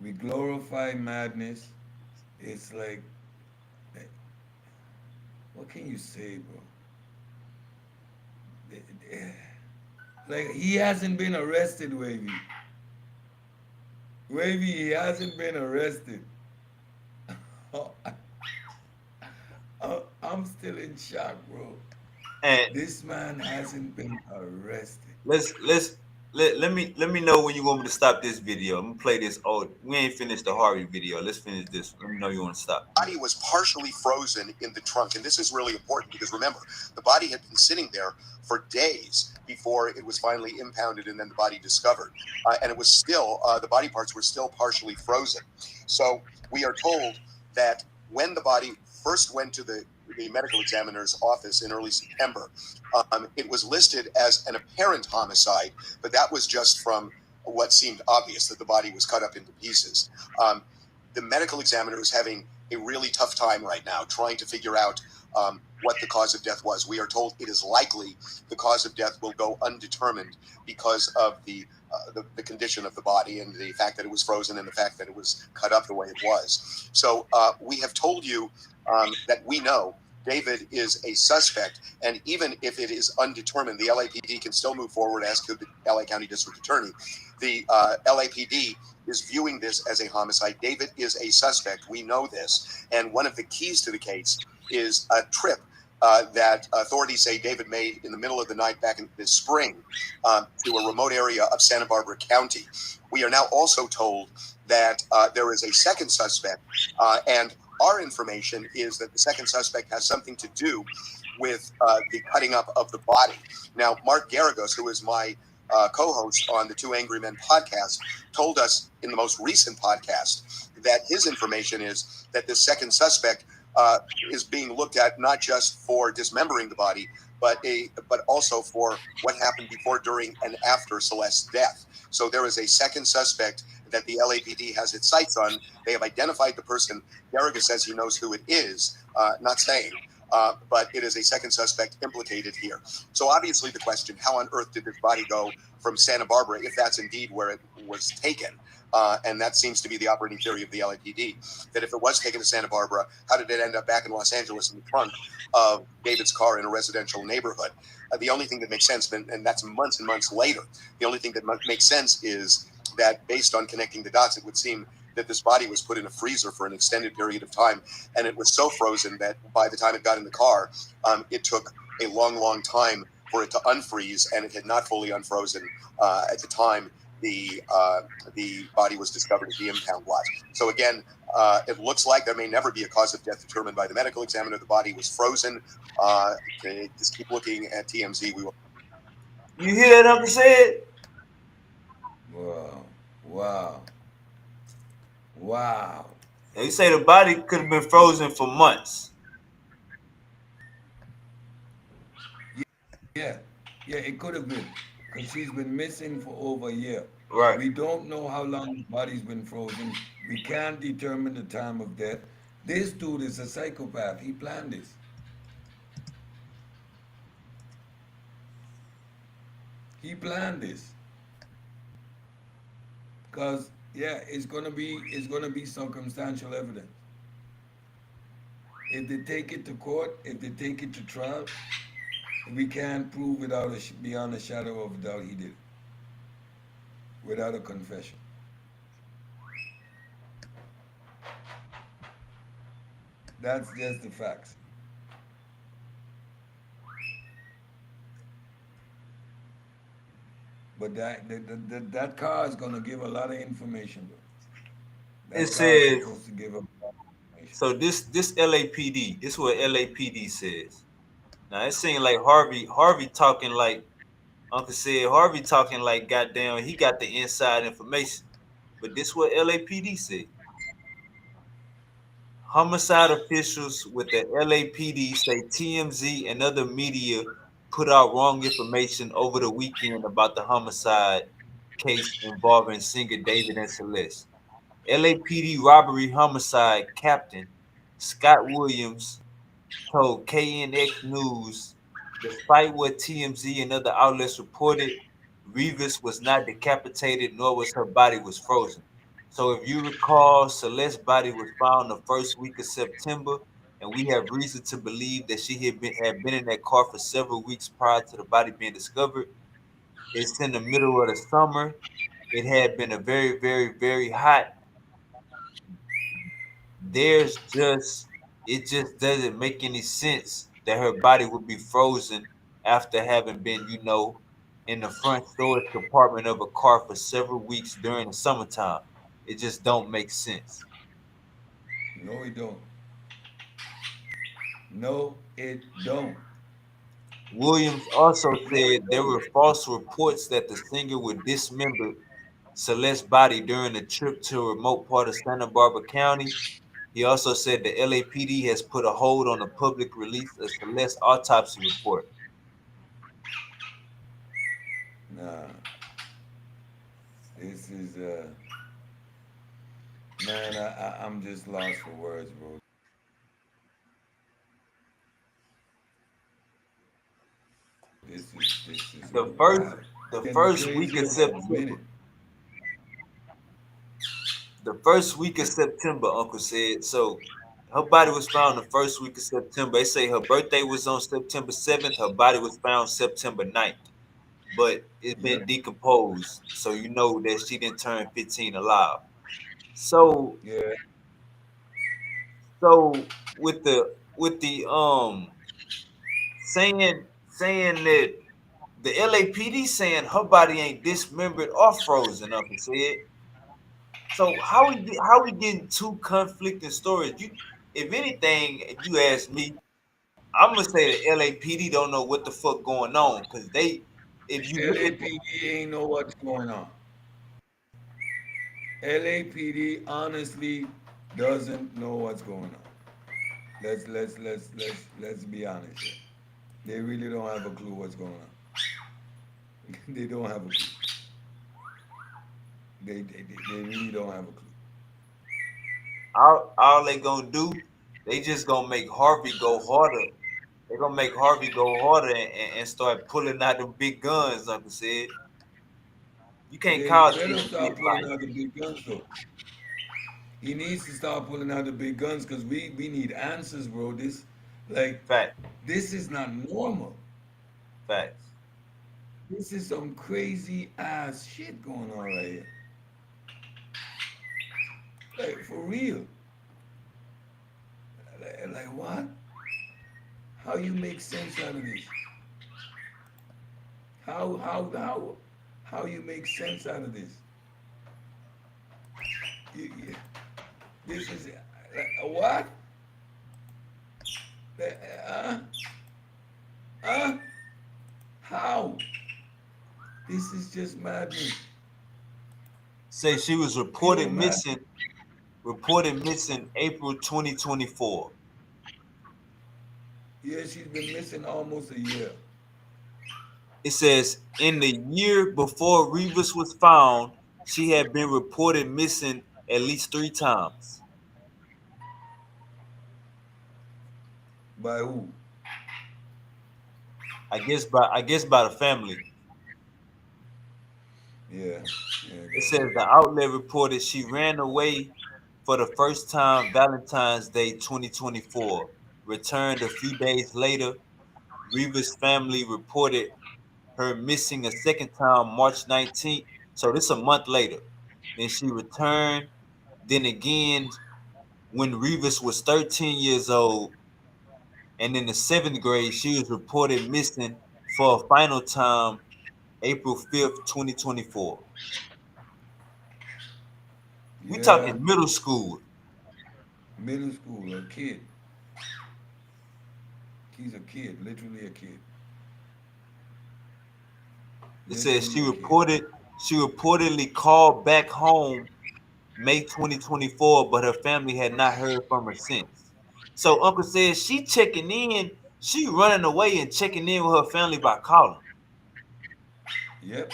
We glorify madness. It's like, what can you say, bro? Like, he hasn't been arrested, Wavy. Wavy, he hasn't been arrested. I'm still in shock, bro. And This man hasn't been arrested. let me know when you want me to stop this video. I'm gonna play this. Oh, we ain't finished the Harvey video. Let's finish this. Let me know you want to stop. The body was partially frozen in the trunk. And this is really important because remember, the body had been sitting there for days before it was finally impounded and then the body discovered. And it was still, the body parts were still partially frozen. So we are told that when the body first went to the medical examiner's office in early September, it was listed as an apparent homicide, but that was just from what seemed obvious, that the body was cut up into pieces. The medical examiner is having a really tough time right now trying to figure out what the cause of death was. We are told it is likely the cause of death will go undetermined because of the condition of the body and the fact that it was frozen and the fact that it was cut up the way it was. So we have told you that we know David is a suspect, and even if it is undetermined, the LAPD can still move forward, as could the LA County District Attorney. The LAPD is viewing this as a homicide. David is a suspect. We know this. And one of the keys to the case is a trip that authorities say David made in the middle of the night back in this spring to a remote area of Santa Barbara County. We are now also told that there is a second suspect, and our information is that the second suspect has something to do with the cutting up of the body. Now, Mark Garagos, who is my co-host on the Two Angry Men podcast, told us in the most recent podcast that his information is that the second suspect is being looked at not just for dismembering the body, but also for what happened before, during, and after Celeste's death. So there is a second suspect that the LAPD has its sights on. They have identified the person. Garagos says he knows who it is, not saying. But it is a second suspect implicated here. So obviously the question, how on earth did this body go from Santa Barbara, if that's indeed where it was taken? And that seems to be the operating theory of the LAPD, that if it was taken to Santa Barbara, how did it end up back in Los Angeles in the trunk of David's car in a residential neighborhood? The only thing that makes sense, and that's months and months later, the only thing that makes sense is that based on connecting the dots, it would seem that this body was put in a freezer for an extended period of time, and it was so frozen that by the time it got in the car, it took a long, long time for it to unfreeze, and it had not fully unfrozen at the time the body was discovered at the impound lot. So again, it looks like there may never be a cause of death determined by the medical examiner. The body was frozen. Just keep looking at TMZ. We will. You hear that, Uncle said? Wow. Wow. Wow. They say the body could have been frozen for months. Yeah. Yeah, it could have been. Because she's been missing for over a year. Right. We don't know how long the body's been frozen. We can't determine the time of death. This dude is a psychopath. He planned this. He planned this. Because yeah, it's gonna be circumstantial evidence. If they take it to court, if they take it to trial, we can't prove beyond a shadow of a doubt he did it. Without a confession. That's just the facts. but that car is gonna give a lot of information, bro. It That car is says supposed to give a lot of information. so. This LAPD. This is what LAPD says. Now it seems like Harvey talking like Uncle said. Harvey talking like goddamn. He got the inside information. But this what LAPD said. Homicide officials with the LAPD say TMZ and other media put out wrong information over the weekend about the homicide case involving singer David and Celeste. LAPD robbery homicide captain Scott Williams told KNX News, despite what TMZ and other outlets reported, Rivas was not decapitated nor was her body was frozen. So if you recall, Celeste's body was found the first week of September, and we have reason to believe that she had been in that car for several weeks prior to the body being discovered. It's in the middle of the summer. It had been a very, very, very hot. There's just it just doesn't make any sense that her body would be frozen after having been, in the front storage compartment of a car for several weeks during the summertime. It just don't make sense. No, it don't. No, it don't. Williams also No, it said there don't. were false reports that the singer would dismember Celeste's body during a trip to a remote part of Santa Barbara County. He also said the LAPD has put a hold on the public release of Celeste's autopsy report. Nah, this is man. I'm just lost for words, bro. This is The first wow. the Getting first week of crazier by the September. minute. The first week of September, Uncle said. So her body was found the first week of September. They say her birthday was on September 7th. Her body was found September 9th. But it's Yeah, been decomposed. So you know that she didn't turn 15 alive. So yeah. so with the saying that the LAPD saying her body ain't dismembered or frozen, Uncle said. So how we getting two conflicting stories? If anything, if you ask me, I'm gonna say the LAPD don't know what the fuck going on because if you look at LAPD ain't know what's going on. LAPD honestly doesn't know what's going on. Let's be honest here. They really don't have a clue what's going on. They don't have a clue. They really don't have a clue. all they gonna do, they just gonna make Harvey go harder. They're gonna make Harvey go harder and start pulling out the big guns, Uncle said. You can't They call better TMZ start like pulling out the big guns though. He needs to start pulling out the big guns because we need answers, bro. Like fact, this is not normal. facts. This is some crazy ass shit going on right here. Like for real. Like what? How you make sense out of this? How you make sense out of this? You, this is what? Uh, uh, how? This is just madness. Say she was Pure madness. reported missing April 2024. Yeah, she's been missing almost a year. It says in the year before Rivas was found, she had been reported missing at least 3 times. By who? I guess by the family. Yeah, yeah, It says the outlet reported she ran away for the first time Valentine's Day 2024. Returned a few days later. Rivas' family reported her missing a second time March 19th. So this a month later. Then she returned. Then again, when Rivas was 13 years old, and in the seventh grade, she was reported missing for a final time April 5th, 2024. We Yeah, talking middle school. middle school, a kid. He's a kid, literally a kid. It says Literally a kid. she reportedly called back home May 2024, but her family had not heard from her since. So Uncle says she checking in, she running away and checking in with her family by calling. Yep.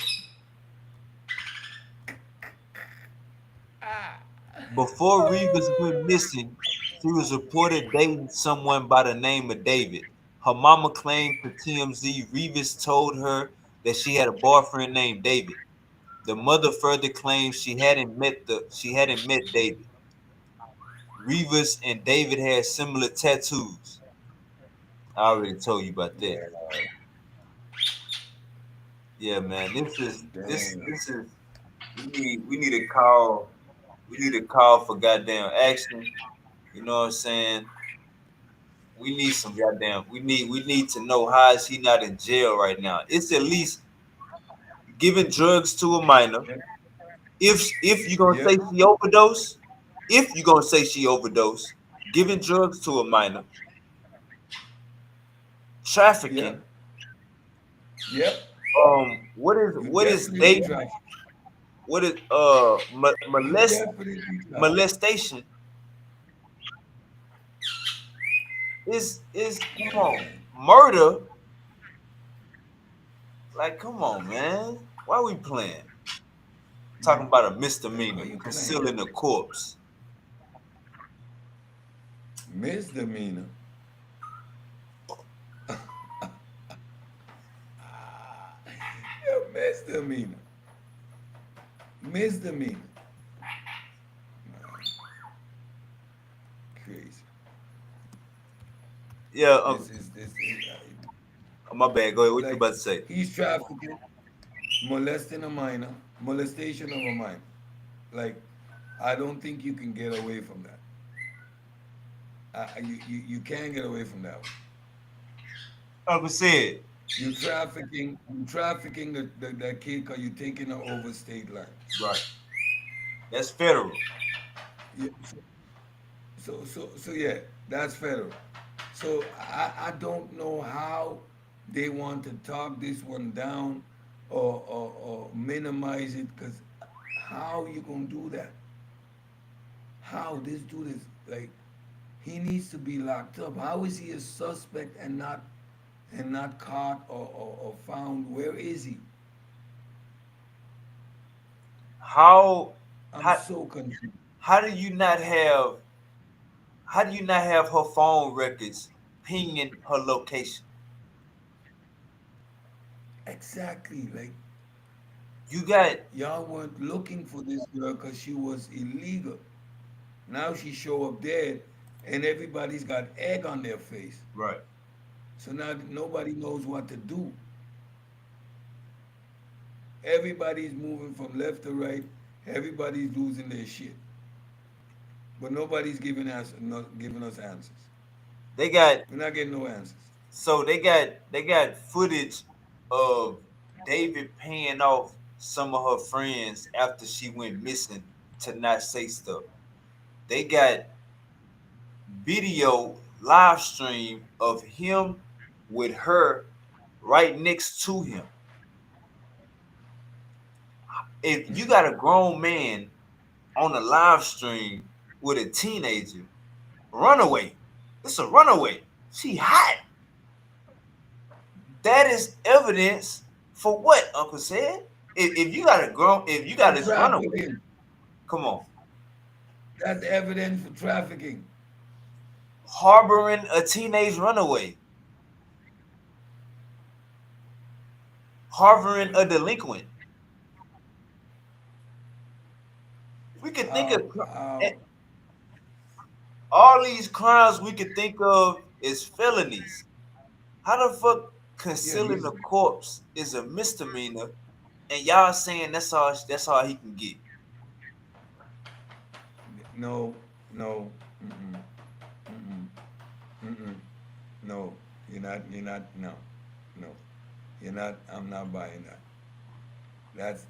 Before Reeves went missing, she was reported dating someone by the name of David. Her mama claimed to TMZ Reeves told her that she had a boyfriend named David. The mother further claimed she hadn't met David. Reeves and David had similar tattoos. I already told you about that. Yeah, man. Damn. This is we need to call for goddamn action. You know what I'm saying? We need some goddamn we need to know how is he not in jail right now. It's at least giving drugs to a minor. If you're gonna say Yep. she overdosed, if you're gonna say she overdosed, giving drugs to a minor, Yep. trafficking, Yep. You what is definitely dating, traffic. what is You definitely traffic. molestation is come on, Man, murder, like come on, man, why we playing? Talking about a are misdemeanor, you playing? concealing a corpse. Misdemeanor. Yeah, misdemeanor. Misdemeanor. Crazy. Yeah, This is my bad. Go ahead. What you like about to say? he's trafficking, molesting a minor, molestation of a minor. Like, I don't think you can get away from that. You can't get away from that one. Like I said, You trafficking that kid because you're taking her over state lines. right. That's federal. Yeah, so yeah, that's federal. So I don't know how they want to talk this one down or minimize it because how you gonna do that? How this dude is like he needs to be locked up. How is he a suspect and not caught or found? Where is he? How I'm how so confused. how do you not have her phone records pinging her location? Exactly. Like You got y'all weren't looking for this girl because she was illegal. Now she show up dead, and everybody's got egg on their face. right. So now nobody knows what to do. Everybody's moving from left to right. Everybody's losing their shit, but nobody's giving us not giving us answers. They got We're not getting no answers. so they got footage of David paying off some of her friends after she went missing to not say stuff. They got video live stream of him with her right next to him. If you got a grown man on a live stream with a teenager, runaway. It's a runaway. She hot. That is evidence for what Uncle said. If you got a grown, if you got For this runaway, trafficking. come on, That's evidence for trafficking. harboring a teenage runaway, harboring a delinquent. We could think How of how all these crimes we could think of as felonies. How the fuck yeah, concealing a corpse is a misdemeanor, and y'all saying that's all he can get? no, no, mm-mm, mm-mm, mm-mm. No, you're not, no, no. You're not, I'm not buying that. That's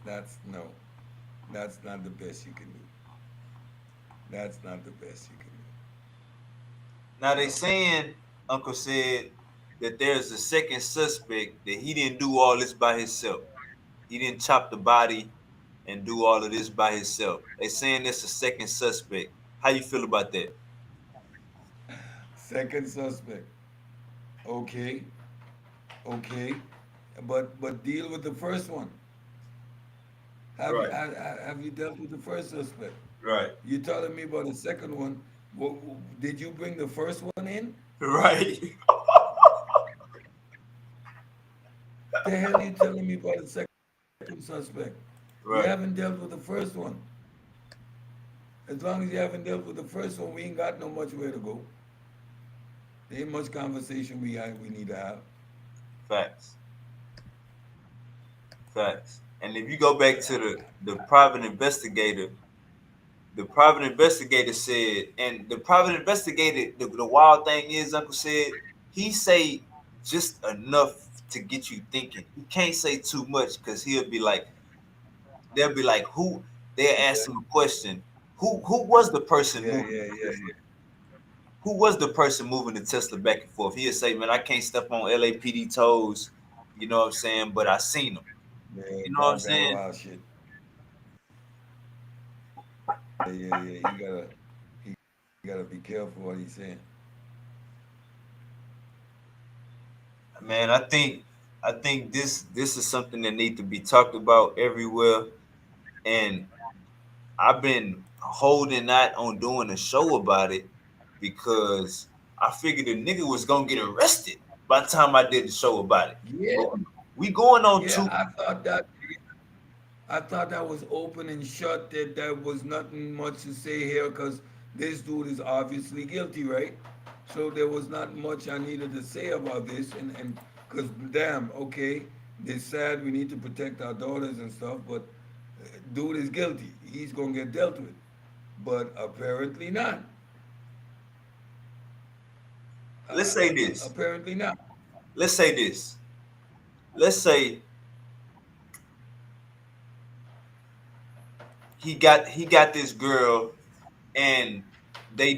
no. That's not the best you can do. That's not the best you can Now they do. No. saying Uncle said that there's a second suspect that he didn't do all this by himself. He didn't chop the body and do all of this by himself. They saying there's a second suspect. How you feel about that? Second suspect. Okay, okay, but deal with the first one. Right, Have you dealt with the first suspect? right, You telling me about the second one? Did you bring the first one in? right, The hell you telling me about the second suspect? You haven't right. dealt with the first one. As long as you haven't dealt with the first one, we ain't got no much way to go. There ain't much conversation we need to have. Facts, facts. And if you go back to the private investigator, the private investigator said, and the private investigator, the wild thing is, Uncle said, he say just enough to get you thinking. He can't say too much because he'll be like, they'll be like, who? They'll ask him a question. Who was the person Yeah, moving yeah, the yeah, Tesla? yeah. Who was the person moving the Tesla back and forth? He'll say, man, I can't step on LAPD toes. You know what I'm saying? But I seen them. Yeah, You know what I'm talk that saying? wild shit. Yeah, yeah, yeah. He gotta be careful what he's saying. Man, I think this is something that needs to be talked about everywhere. And I've been holding out on doing a show about it because I figured the nigga was gonna get arrested by the time I did the show about it. Yeah, But we going on yeah. two. I thought that was open and shut. That there was nothing much to say here because this dude is obviously guilty, right? So there was not much I needed to say about this, and because damn, okay, they said we need to protect our daughters and stuff, but dude is guilty. He's gonna get dealt with, but apparently not. Let's say this. Apparently not. Let's say this. Let's say he got this girl and they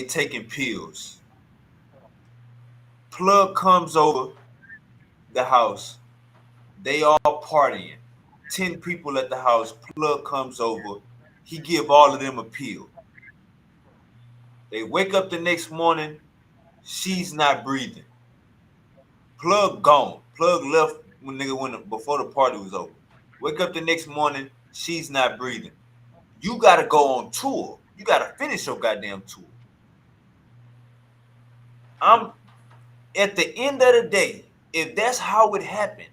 taking pills. Plug comes over the house. They all partying. 10 people at the house. Plug comes over. He give all of them a pill. They wake up the next morning. She's not breathing. Plug gone. Plug left before the party was over. Wake up the next morning. She's not breathing. You gotta go on tour. You gotta finish your goddamn tour. I'm At the end of the day, if that's how it happened,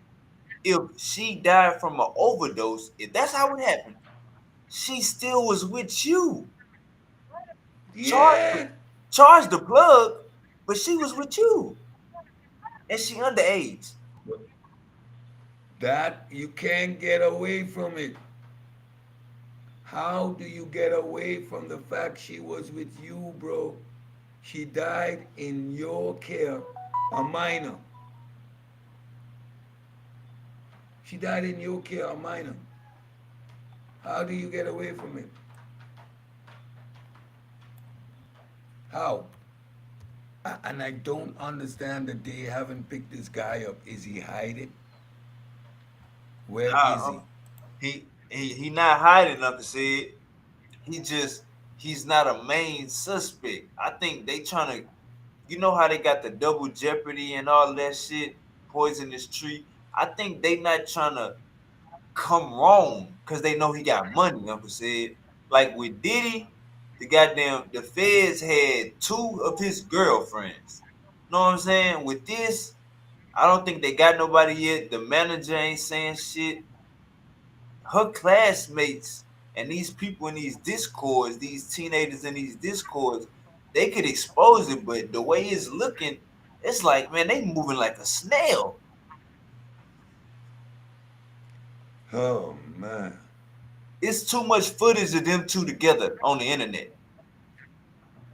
if she died from an overdose, if that's how it happened, she still was with you. Charge, Yeah, charge the plug, but she was with you, and she underage. that you can't get away from it. How do you get away from the fact she was with you, bro? She died in your care, a minor. She died in your care, a minor. How do you get away from it? How? And I don't understand that they haven't picked this guy up. Is he hiding? Where is Nah, he? he not hiding nothing. Said he just he's not a main suspect. I think they trying to, you know how they got the double jeopardy and all that shit, poisonous tree. I think they not trying to come wrong because they know he got money. Uncle said, like with Diddy, the feds had two of his girlfriends. Know what I'm saying? With this, I don't think they got nobody yet. The manager ain't saying shit. Her classmates and these people in these discords, these teenagers in these discords, they could expose it, but the way it's looking, it's like, man, they moving like a snail. Oh man. It's too much footage of them two together on the internet.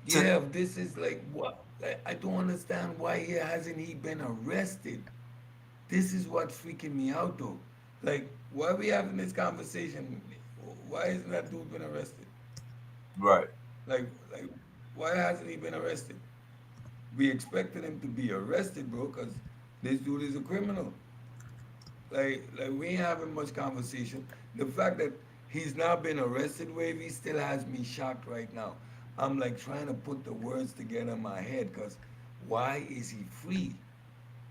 To Yeah, this is like what I don't understand why he hasn't he been arrested. This is what's freaking me out though. Like Why are we having this conversation? Why isn't that dude been arrested? Right. Like, why hasn't he been arrested? We expected him to be arrested, bro, because this dude is a criminal. Like we ain't having much conversation. The fact that he's not been arrested, Wavy, still has me shocked right now. I'm like trying to put the words together in my head, because why is he free?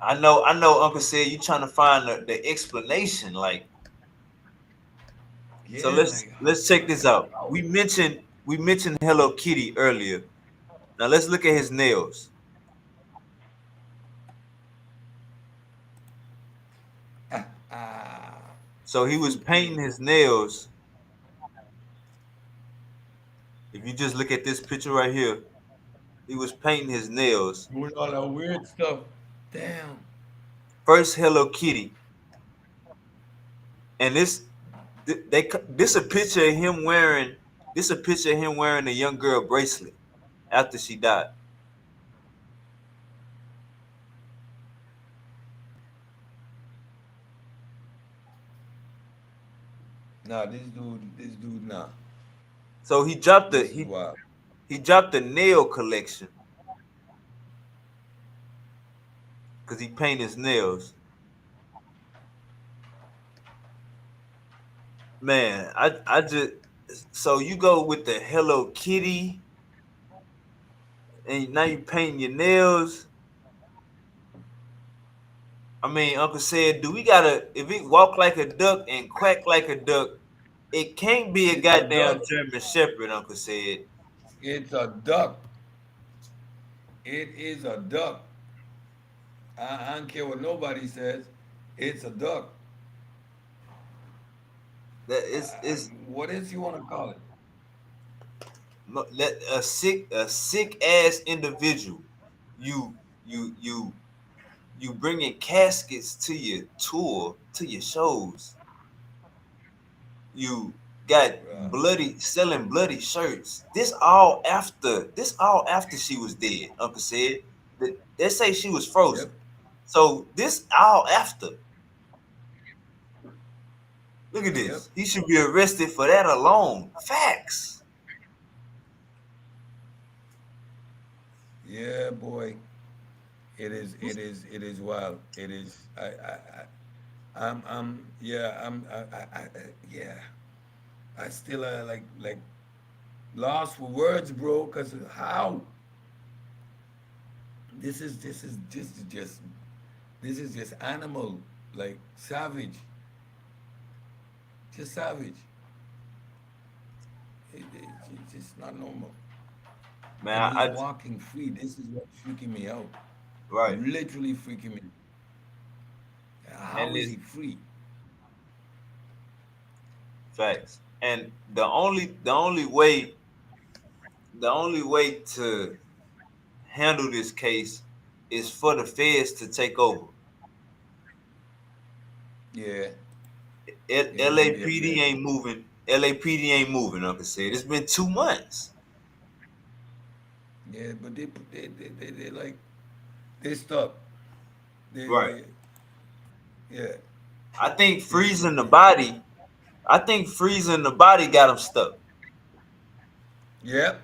I know, Uncle said you trying to find the explanation. Like, so Yeah, like let's check this out. We mentioned Hello Kitty earlier. Now let's look at his nails. ah, So he was fruit cake. painting his nails. If you just look at this picture right here, he was painting his nails. Doing all that weird stuff. Damn. First Hello Kitty, and this a picture of him wearing a young girl bracelet after she died. Nah, this dude, nah. So he dropped the This is wild. he dropped the nail collection because he painted his nails. Man, I just so you go with the Hello Kitty and now you painting your nails. I mean, Uncle said, do we gotta if it walk like a duck and quack like a duck, it can't be a It's a goddamn duck. German Shepherd, Uncle said. It's a duck. It is a duck. I don't care what nobody says. It's a duck. That is What else you want to call it? let a sick ass individual. You you you you bringing caskets to your tour, to your shows. You got Bruh. bloody selling bloody shirts. This all after she was dead. Uncle said they say she was Yep. frozen. So this all after. Look at Yep. this. He should be arrested for that alone. Facts. Yeah, boy. It is. It is. It is wild. It is. I'm. Yeah. Yeah. I still like lost for words, bro. Cause how? This is just animal, like savage, just savage. It's just not normal. Man, And he's walking free. This is what's freaking me out. right. Literally freaking me. And How is it's he free? facts. And the only way to handle this case is for the feds to take over. Yeah, it's gonna be a LAPD fed. ain't moving. LAPD ain't moving, Uncle said. It's been 2 months. Yeah, but they like they stuck. Right. They yeah. I think They, freezing the they, body. I think freezing the body got him stuck. yeah.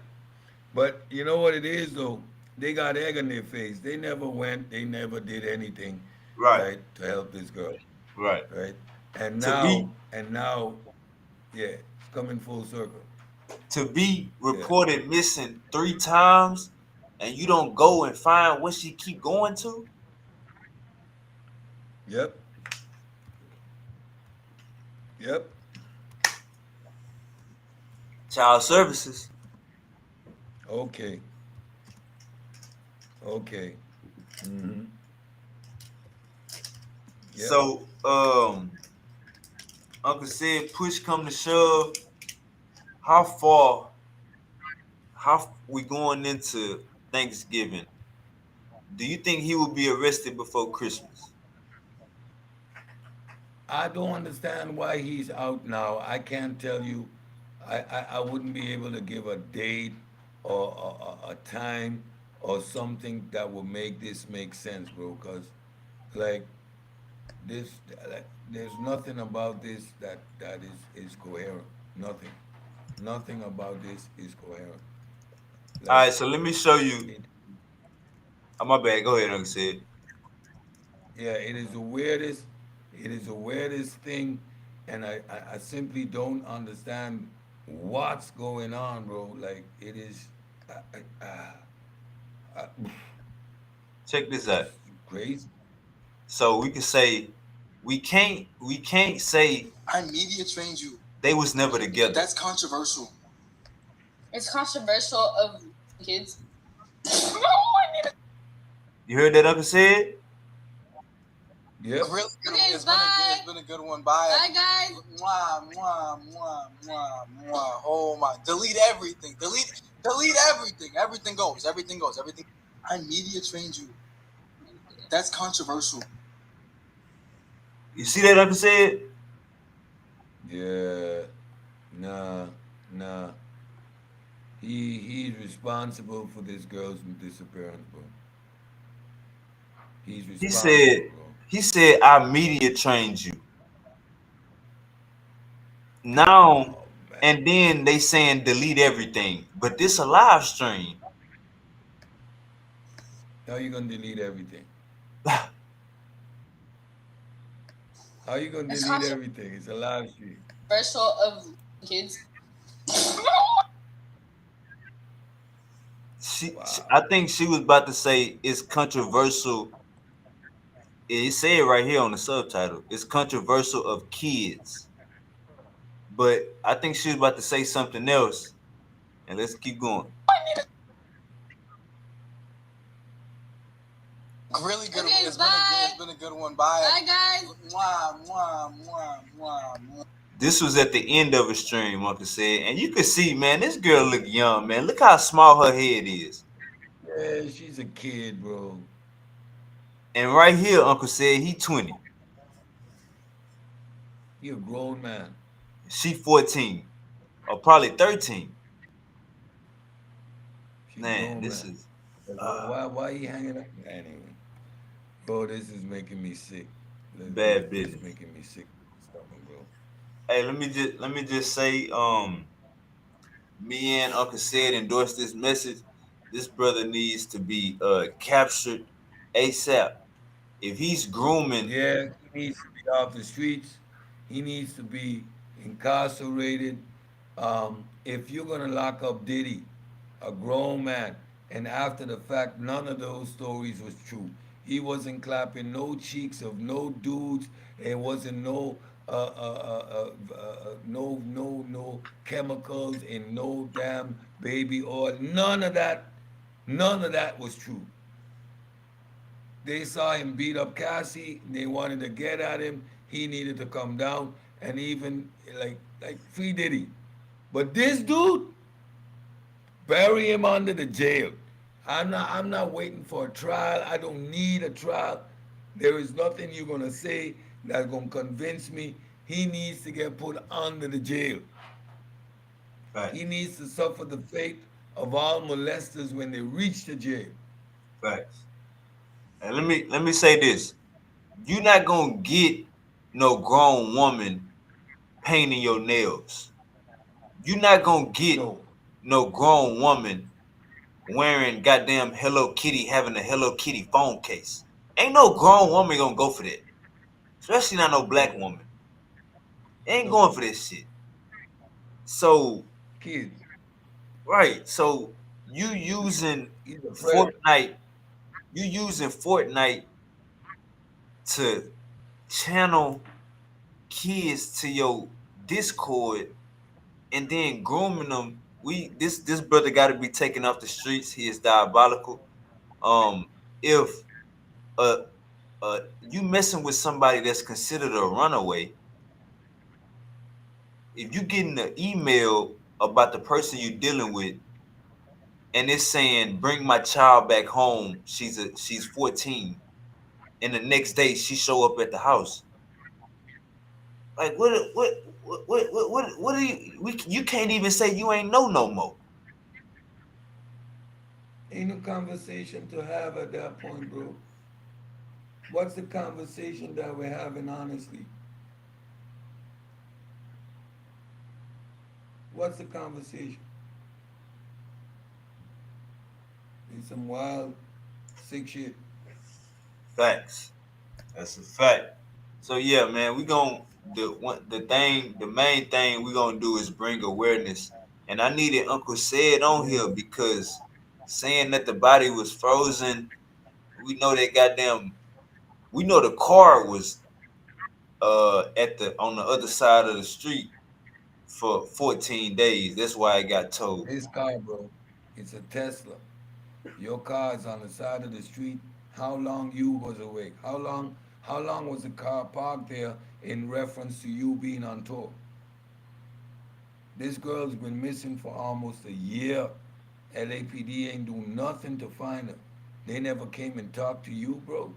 But you know what it is though? They got egg on their face. They never went. They never did anything, Right. right, to help this girl, Right. right? And To be now, yeah, it's coming full circle. to be Yeah. reported missing 3 times, and you don't go and find what she keep going to. Yep. Yep. Child services. Okay. Okay. Mm-hmm. Yep. So, Uncle said, push come to shove. How far? How we going into Thanksgiving? Do you think he will be arrested before Christmas? I don't understand why he's out now. I can't tell you. I wouldn't be able to give a date or a time or something that would make this make sense, bro. Cause like this like, there's nothing about this that is coherent. Nothing. Nothing about this is coherent. All Like right, so let me show you. it, Oh, my bad. Go ahead, Uncle Sid. yeah, it is the weirdest. It is the weirdest thing, and I simply don't understand what's going on, bro. Like it is, uh, Check this it's out. crazy. So we can say we can't say I media trained you. they was never together. That's controversial. It's controversial of kids. You heard that, Uncle Sid? Yep. Really good. Okay, It's bye. been a good one. Bye. Bye, guys. Mwah, mwah, mwah, mwah, mwah. Oh my! Delete everything. Delete everything. Everything goes. Everything goes. Everything. I media trained you. That's controversial. You see that, Uncle Sid? Yeah. Nah. Nah. He's responsible for this girl's disappearance, bro. He's He responsible, said bro. he said I media trained you. Now Oh man. and then they saying delete everything, but this a live stream. How you gonna delete everything? How you gonna It's delete everything? It's a live stream. controversial of kids. Wow. I think she was about to say it's controversial. It said right here on the subtitle. It's controversial of kids. But I think she was about to say something else. And let's keep going. Really good. Okay, It's bye. been a good one. Bye. Bye, guys. Mwah, mwah, mwah, mwah, mwah. This was at the end of a stream, Uncle said. And you could see, man, this girl look young, man. Look how small her head is. Yeah, she's a kid, bro. And right here, Uncle said he 20. You're a grown man. She 14. Or probably 13. She's a Man, grown this man. is Like, why he hanging up? Anyway, bro, this is making me sick. bad This business. making me sick. Stomach, bro. Hey, let me just say, me and Uncle said endorse this message. This brother needs to be captured ASAP. If he's grooming, Yeah, he needs to be off the streets. He needs to be incarcerated. If you're gonna lock up Diddy, a grown man, and after the fact, none of those stories was true. He wasn't clapping no cheeks of no dudes. It wasn't no chemicals in no damn baby oil. None of that. None of that was true. They saw him beat up Cassie. They wanted to get at him. He needed to come down and even like free Diddy. But this dude, bury him under the jail. I'm not waiting for a trial. I don't need a trial. There is nothing you're gonna say that's gonna convince me. He needs to get put under the jail. right, He needs to suffer the fate of all molesters when they reach the jail. right. And let me say this: you're not gonna get no grown woman painting your nails. You're not gonna get No. no grown woman wearing goddamn Hello Kitty, having a Hello Kitty phone case. Ain't no grown woman gonna go for that. Especially not no black No. woman. Ain't No. going for this shit. So, Kids. right. So you using He's a predator. Fortnite, you using Fortnite to channel kids to your Discord and then grooming them. This brother got to be taken off the streets. He is diabolical. If uh you messing with somebody that's considered a runaway, if you getting an email about the person you're dealing with and it's saying bring my child back home, she's 14, and the next day she show up at the house. Like what do you can't even say you ain't know no more. Ain't no conversation to have at that point, bro. What's the conversation that we're having honestly? What's the conversation? It's some wild, sick shit. Facts. That's a fact. So yeah, man, we gon' the main thing we gonna do is bring awareness. And I needed Uncle Said on Yeah. here because saying that the body was frozen, we know that goddamn we know the car was at the on the other side of the street for 14 days. That's why it got towed. This car, bro, it's a Tesla. Your car is on the side of the street. How long you was awake? How long was the car parked there in reference to you being on tour? This girl's been missing for almost a year. LAPD ain't do nothing to find her. They never came and talked to you, bro.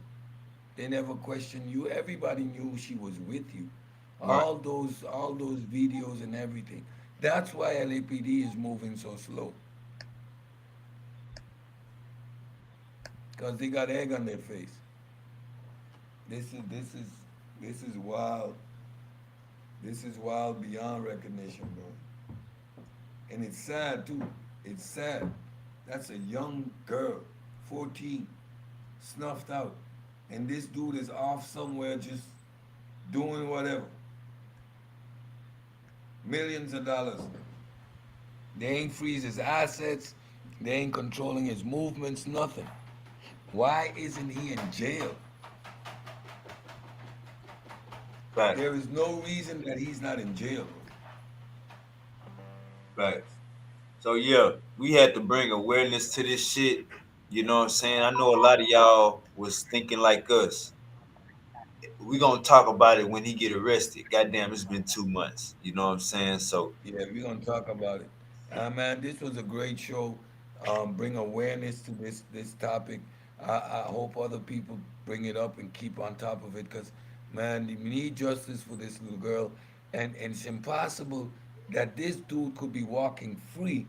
They never questioned you. Everybody knew she was with you. Right. All those videos and everything. That's why LAPD is moving so slow. Cause they got egg on their face. This is wild. This is wild beyond recognition, bro. And it's sad too. It's sad. That's a young girl, 14, snuffed out. And this dude is off somewhere just doing whatever. Millions of dollars. They ain't freeze his assets. They ain't controlling his movements, nothing. Why isn't he in jail? Facts. There is no reason that he's not in jail. Facts. So yeah, we had to bring awareness to this shit. You know what I'm saying? I know a lot of y'all was thinking like us. We gonna talk about it when he get arrested. Goddamn, it's been 2 months. You know what I'm saying? So Yeah, we're gonna talk about it. Man, this was a great show. Bring awareness to this topic. I hope other people bring it up and keep on top of it, because man, we need justice for this little girl, and it's impossible that this dude could be walking free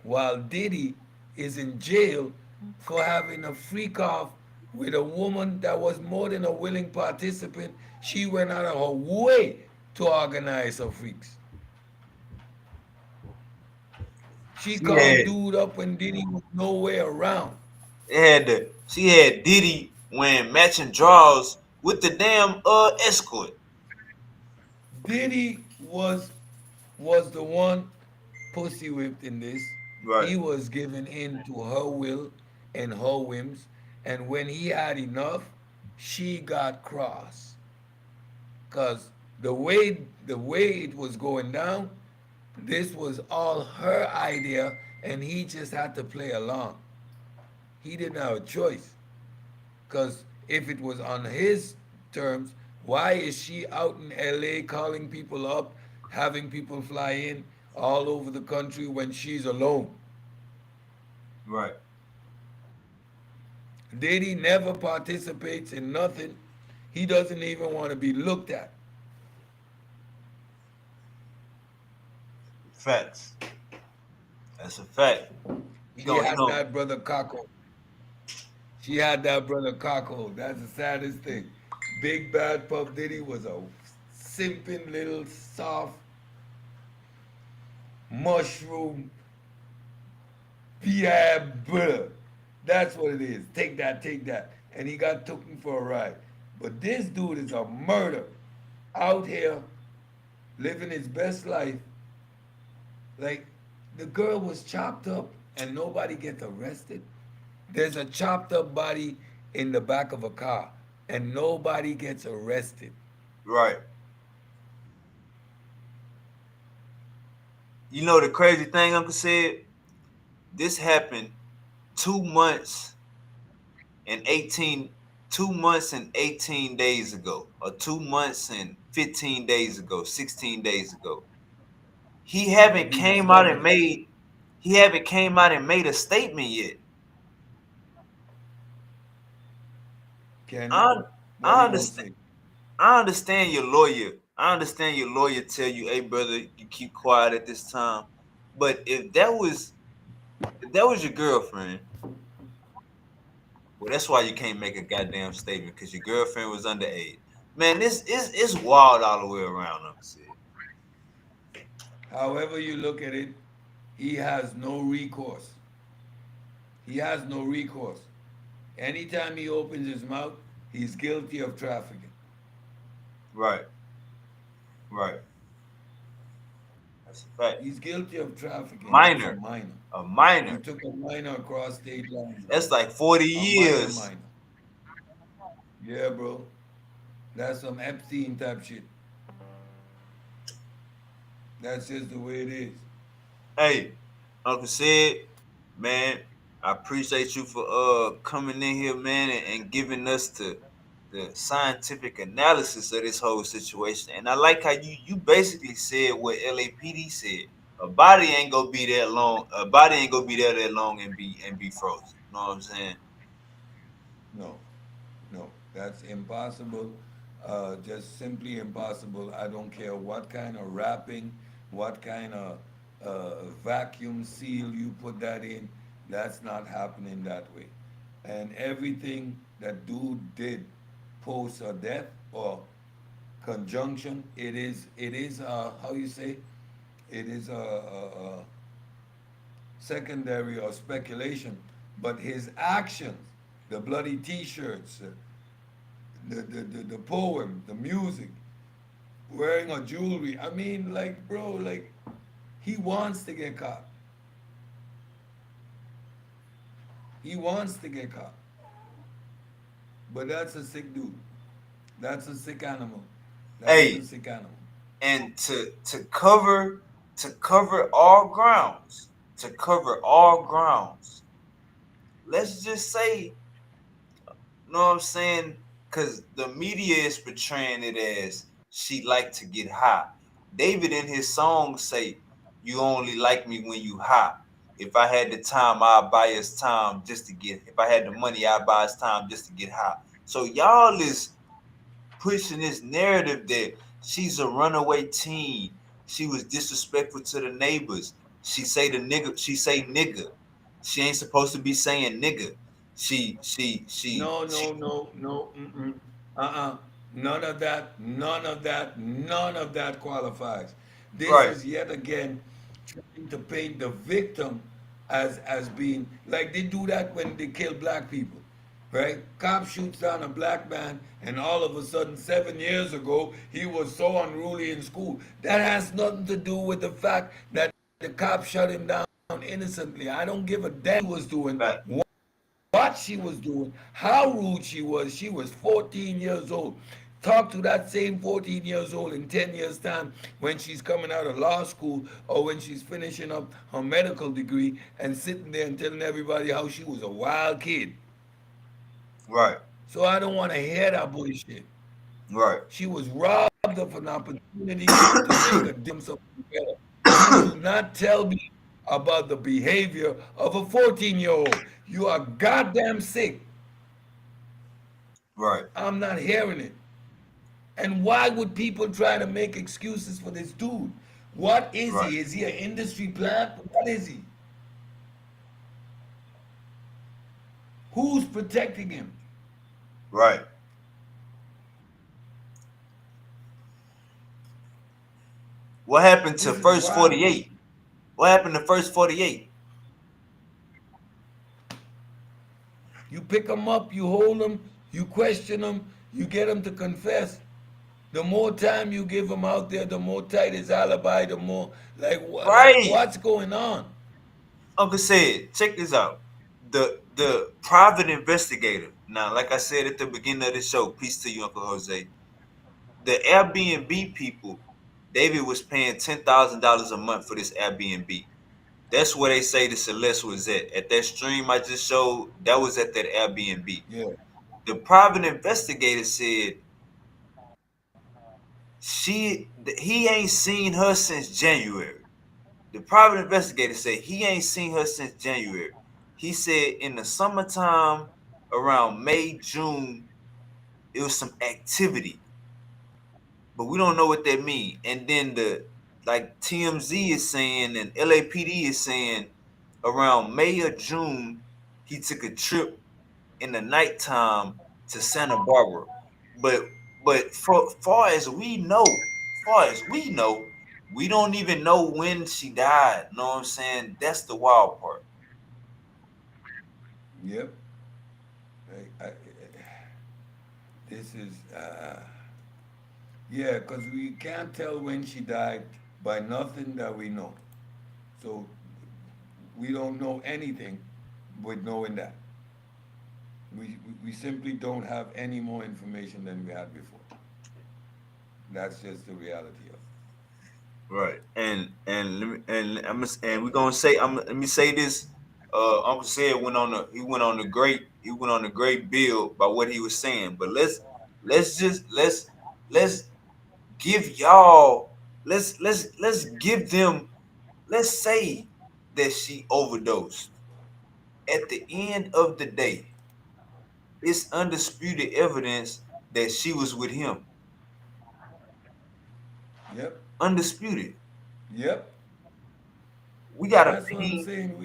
while Diddy is in jail for having a freak off with a woman that was more than a willing participant. She went out of her way to organize her freaks. She she called had dude up when Diddy was nowhere around. she had Diddy wearing matching drawers with the damn escort. Diddy was the one pussy whipped in this. Right. He was given in to her will and her whims, and when he had enough, she got cross. Cause the way it was going down, this was all her idea, and he just had to play along. He didn't have a choice. Because if it was on his terms, why is she out in LA calling people up, having people fly in all over the country when she's alone? Right. Diddy never participates in nothing. He doesn't even want to be looked at. Facts. That's a fact. You She gonna you had know that brother Kako. She had that brother Kako. That's the saddest thing. Big Bad Puff Diddy was a simping little soft mushroom. Yeah, bruh. That's what it is. Take that, take that. And he got taken for a ride. But this dude is a murder out here living his best life. Like, the girl was chopped up and nobody gets arrested. There's a chopped up body in the back of a car and nobody gets arrested. right. You know the crazy thing, Uncle said? This happened 2 months and 18 2 months and 18 days ago, or 2 months and 15 days ago, 16 days ago. He But haven't he came out discovered and it. made a statement yet. Kenny, I what I he gonna understand say? I understand your lawyer. I understand your lawyer tell you, hey brother, you keep quiet at this time. But if that was your girlfriend, Well, that's why you can't make a goddamn statement because your girlfriend was underage. Man, this is it's wild all the way around. I'm saying. However you look at it, he has no recourse. He has no recourse. Anytime he opens his mouth, he's guilty of trafficking. Right, right. That's a fact. He's guilty of trafficking. That's a Minor, minor. a He minor. took a minor across state lines, bro. That's like 40 A years. minor. Yeah, bro. That's some Epstein type shit. That's just the way it is. Hey, Uncle Sid, man, I appreciate you for coming in here, man, and giving us the scientific analysis of this whole situation. And I like how you basically said what LAPD said. A body ain't gonna be that long. A body ain't gonna be there that long and be frozen. You know what I'm saying? No, no, that's impossible. Just simply impossible. I don't care what kind of wrapping, what kind of vacuum seal you put that in. That's not happening that way. And everything that dude did post a death or conjunction, it is how you say, it is a secondary or speculation, but his actions, the bloody T-shirts, the poem, the music, wearing a jewelry. I mean, like, bro, like, he wants to get caught. He wants to get caught. But that's a sick dude. That's a sick animal. That is Hey, a sick animal. and to cover all grounds, to cover all grounds. Let's just say, you know what I'm saying? Because the media is portraying it as she liked to get high. David in his song say, "You only like me when you high. If I had the time, I'd buy his time just to get. If I had the money, I'd buy his time just to get high." So y'all is pushing this narrative that she's a runaway teen. She was disrespectful to the neighbors. She say the nigga. She say nigga. She ain't supposed to be saying nigga. No, She no, no, no. Mm-mm. Uh-uh. None of that. None of that. None of that qualifies. This right, is yet again trying to paint the victim as being like they do that when they kill black people, right? Cop shoots down a black man, and all of a sudden, 7 years ago, he was so unruly in school. That has nothing to do with the fact that the cop shut him down innocently. I don't give a damn what he was doing, but what she was doing, how rude she was. She was 14 years old. Talk to that same 14 years old in 10 years' time when she's coming out of law school or when she's finishing up her medical degree and sitting there and telling everybody how she was a wild kid. right, So I don't want to hear that bullshit. right, She was robbed of an opportunity to make a damn something better. You do not tell me about the behavior of a 14-year-old. You are goddamn sick. right, I'm not hearing it. And why would people try to make excuses for this dude? What is right, he? Is he an industry plant? What is he? Who's protecting him? right. What happened to This is first wild, bro. 48? What happened to first 48? You pick them up, you hold them, you question them, you get them to confess. The more time you give them out there, the more tight his alibi, the more like Right. what's going on? Uncle said, check this out. The private investigator. Now, like I said at the beginning of the show, peace to you, Uncle Jose. The Airbnb people, David was paying $10,000 a month for this Airbnb. That's where they say the Celeste was at. At that stream I just showed, that was at that Airbnb. Yeah. The private investigator said he ain't seen her since January. The private investigator said he ain't seen her since January. He said in the summertime, around May, June, it was some activity, but we don't know what that means. And then like TMZ is saying and LAPD is saying around May or June, he took a trip in the nighttime to Santa Barbara. But for far as we know, we don't even know when she died. Know what I'm saying? That's the wild part. Yep. This is, yeah, because we can't tell when she died by nothing that we know. So we don't know anything with knowing that. We simply don't have any more information than we had before. That's just the reality of it. Right. And we're gonna say let me say this. Uncle said he went on a great build by what he was saying. But let's give y'all let's give them, let's say that she overdosed. At the end of the day, it's undisputed evidence that she was with him. Yep. Undisputed. Yep. We got a That's what I'm pin. saying.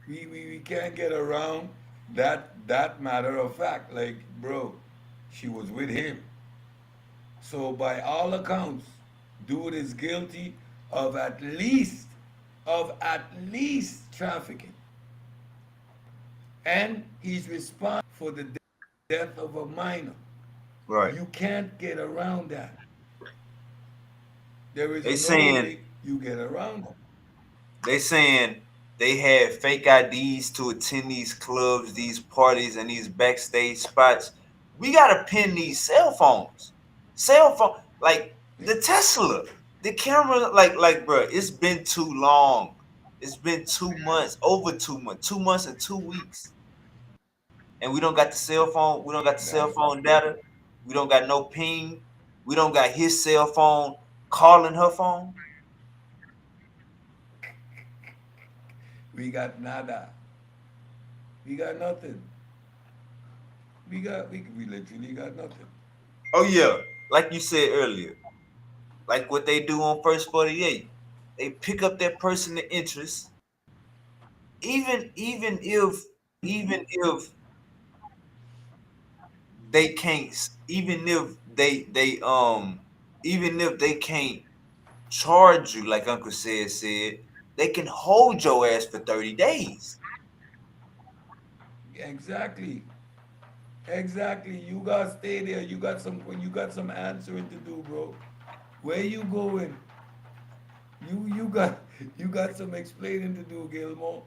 We can't get around that matter of fact. Like, bro, she was with him. So by all accounts, dude is guilty of at least trafficking. And he's responsible for the death of a minor. Right. You can't get around that. There is They no saying way you get around that. They saying they had fake IDs to attend these clubs, these parties, and these backstage spots. We gotta pin these cell phones. Cell phone, like the Tesla, the camera, bro. It's been too long. It's been 2 months, over 2 months, 2 months and 2 weeks, and we don't got the cell phone. We don't got the cell That's phone data. We don't got no ping. We don't got his cell phone calling her phone. we got nada. We got nothing. We literally got nothing. Oh yeah, like you said earlier, like what they do on First 48. They pick up that person of interest, even even if even if they can't, even if even if they can't charge you, like Uncle said, they can hold your ass for 30 days. Exactly. Exactly. You gotta stay there. You got some answering to do, bro. Where you going? You got some explaining to do, Gilmore.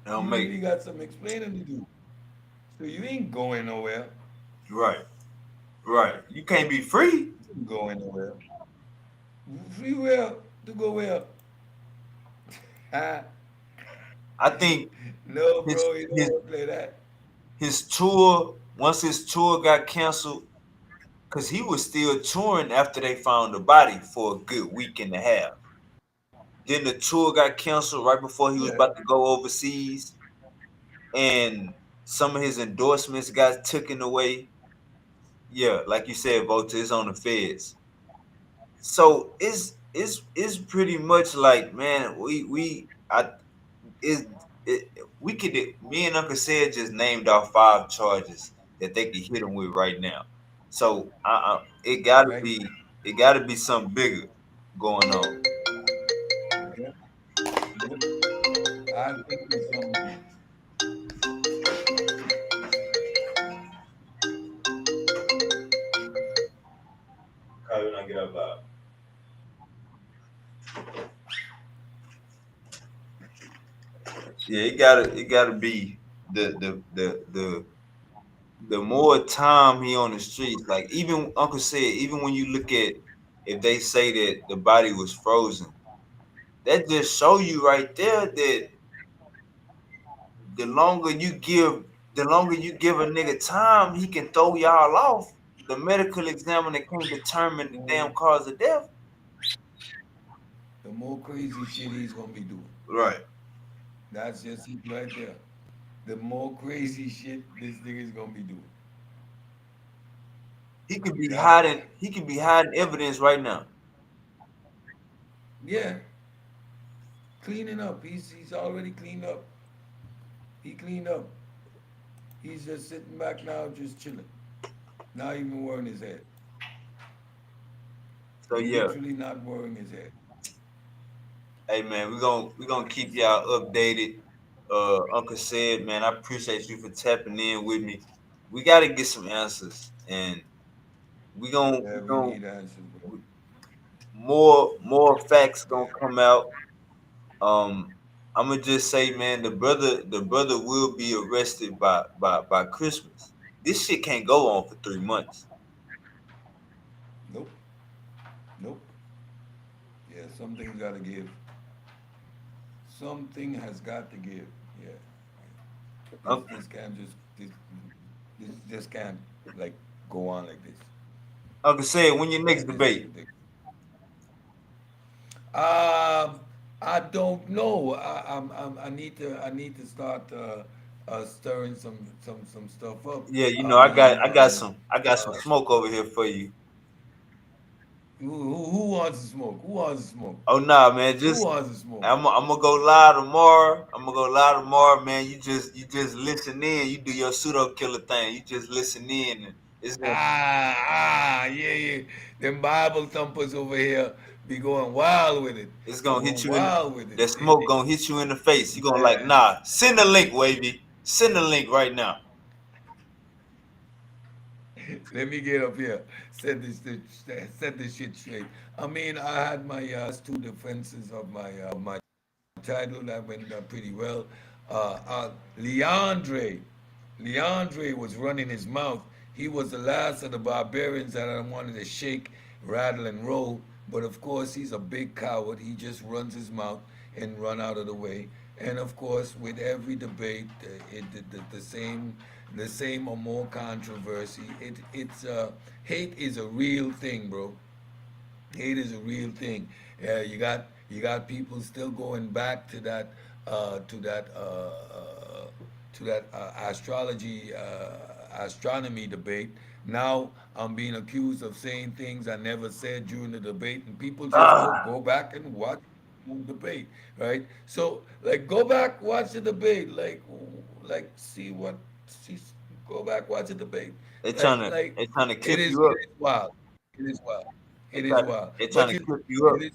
They'll You make really got some explaining to do. So you ain't going nowhere. right, right. You can't be free. You ain't going nowhere. Free will to go where? Ah, I think no, his bro, you don't his want to play that. his tour, once his tour got canceled, because he was still touring after they found the body for a good week and a half. Then the tour got canceled right before he was Yeah. about to go overseas, and some of his endorsements got taken away. Yeah, like you said, Volta is on the feds. So it's pretty much like, man, is it, we could, me and Uncle said just named off 5 charges that they could hit him with right now. So Right? it gotta be something bigger going on. Yep. Yep. I think it's something big. How do I get up out? Yeah, it gotta be the more time he on the streets. Like even Uncle said, even when you look at, if they say that the body was frozen, that just show you right there that the longer you give, the longer you give a nigga time, he can throw y'all off. The medical examiner can't determine the damn cause of death. The more crazy shit he's gonna be doing. Right. That's just it right there. The more crazy shit this nigga's gonna be doing. That He could be hiding evidence right now. yeah. cleaning up. He's already cleaned up. He cleaned up. He's just sitting back now, just chilling. Not even worrying his head. So yeah, Literally not worrying his head. hey man, we're gonna keep y'all updated. Uncle said, man, I appreciate you for tapping in with me. We got to get some answers, and we Yeah, we gonna need answers, bro. more facts gonna come out. I'm gonna just say, man, the brother will be arrested by Christmas. This shit can't go on for 3 months. Nope. Nope. Yeah, something's got to give. Something has got to give. Yeah. This Uncle, this can't just this just can't like go on like this. Uncle said, when your next This is debate? ridiculous. Um, I don't know. I need to start stirring some stuff up. Yeah, you know, I mean, I got some smoke over here for you. who wants to smoke? Who wants to smoke? Oh nah, man, Who just wants to smoke? I'm gonna go live tomorrow. I'm gonna go live tomorrow, man. You just listen in. You do your pseudo killer thing. You just listen in, and it's gonna Yeah, yeah. Them Bible thumpers over here be going wild with it. it's Be gonna hit going you in wild with it. that smoke gonna hit you in the face. You gonna like, Yeah. nah, send the link, Wavy. Send the link right now. Let me get up here. Set this shit straight. I mean, I had my two defenses of my title that went pretty well. Leandre, Leandre was running his mouth. He was the last of the barbarians that I wanted to shake, rattle, and roll. But of course, he's a big coward. He just runs his mouth and run out of the way. And of course, with every debate, the same or more controversy. Hate is a real thing, bro. Hate is a real thing. You got people still going back to that uh, to that uh, uh, astrology astronomy debate. Now I'm being accused of saying things I never said during the debate, and people just Ah, go back and watch the debate, right? So like go back, watch the debate, like see, go back, watch the debate, like they trying to it clip is you it up. is wild. It is wild. They It is try wild. they trying But to you, clip you it up. is.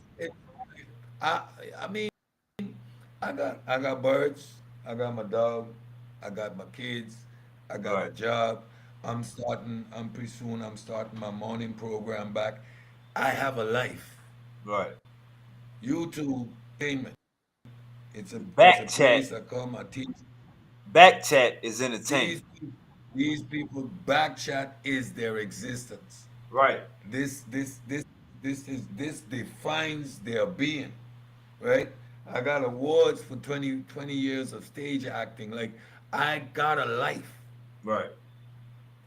I I mean, I got birds. I got my dog. I got my kids. I got my Right, job. I'm pretty soon. I'm starting my morning program back. I have a life. right. YouTube entertainment. It's a Back chat, place I come. I teach. back chat is entertainment. These these people back chat is their existence. Right, This this this this defines their being, right? I got awards for 20 years of stage acting. Like I got a life. right.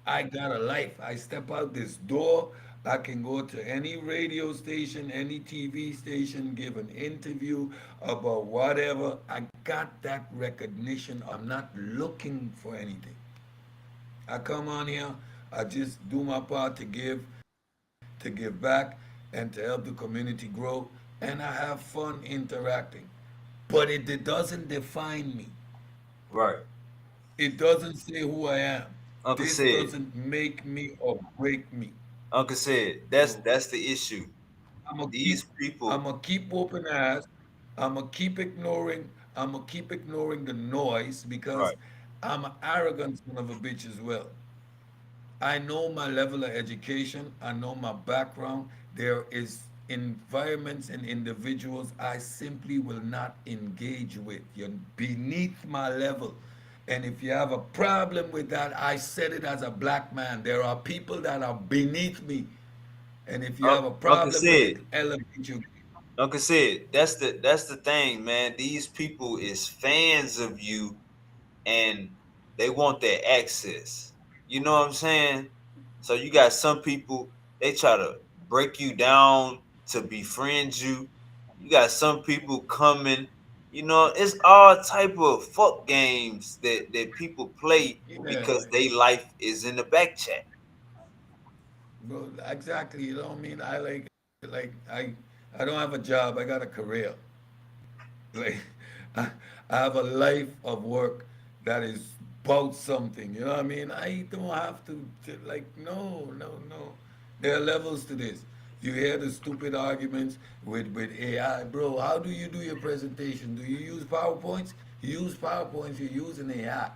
I got a life. I step out this door, I can go to any radio station, any TV station, give an interview about whatever. I got that recognition. I'm not looking for anything. I come on here, I just do my part to give back, and to help the community grow, and I have fun interacting. But it doesn't define me. Right. It doesn't say who I am. Uncle This said, doesn't make me or break me. Uncle said, So that's the issue. I'm gonna keep These I'm people, gonna keep whooping ass. I'm gonna keep ignoring the noise because right, I'm an arrogant son of a bitch as well. I know my level of education. I know my background. There is environments and individuals I simply will not engage with. You're beneath my level. And if you have a problem with that, I said it as a black man. There are people that are beneath me. And if you have a Uncle problem with it, said, elevate you. Uncle said, that's the thing, man. These people is fans of you, and they want their access. You know what I'm saying? So you got some people, they try to break you down to befriend you. You got some people coming, it's all type of fuck games that people play Yeah, because they life is in the back chat. well, exactly. I mean? I like I don't have a job. I got a career. Like, I, I have a life of work that is about something. You know what I mean? I don't have to like, no, no, no. There are levels to this. You hear the stupid arguments with AI, bro. How do you do your presentation? Do you use PowerPoints? You use PowerPoints, you use an AI.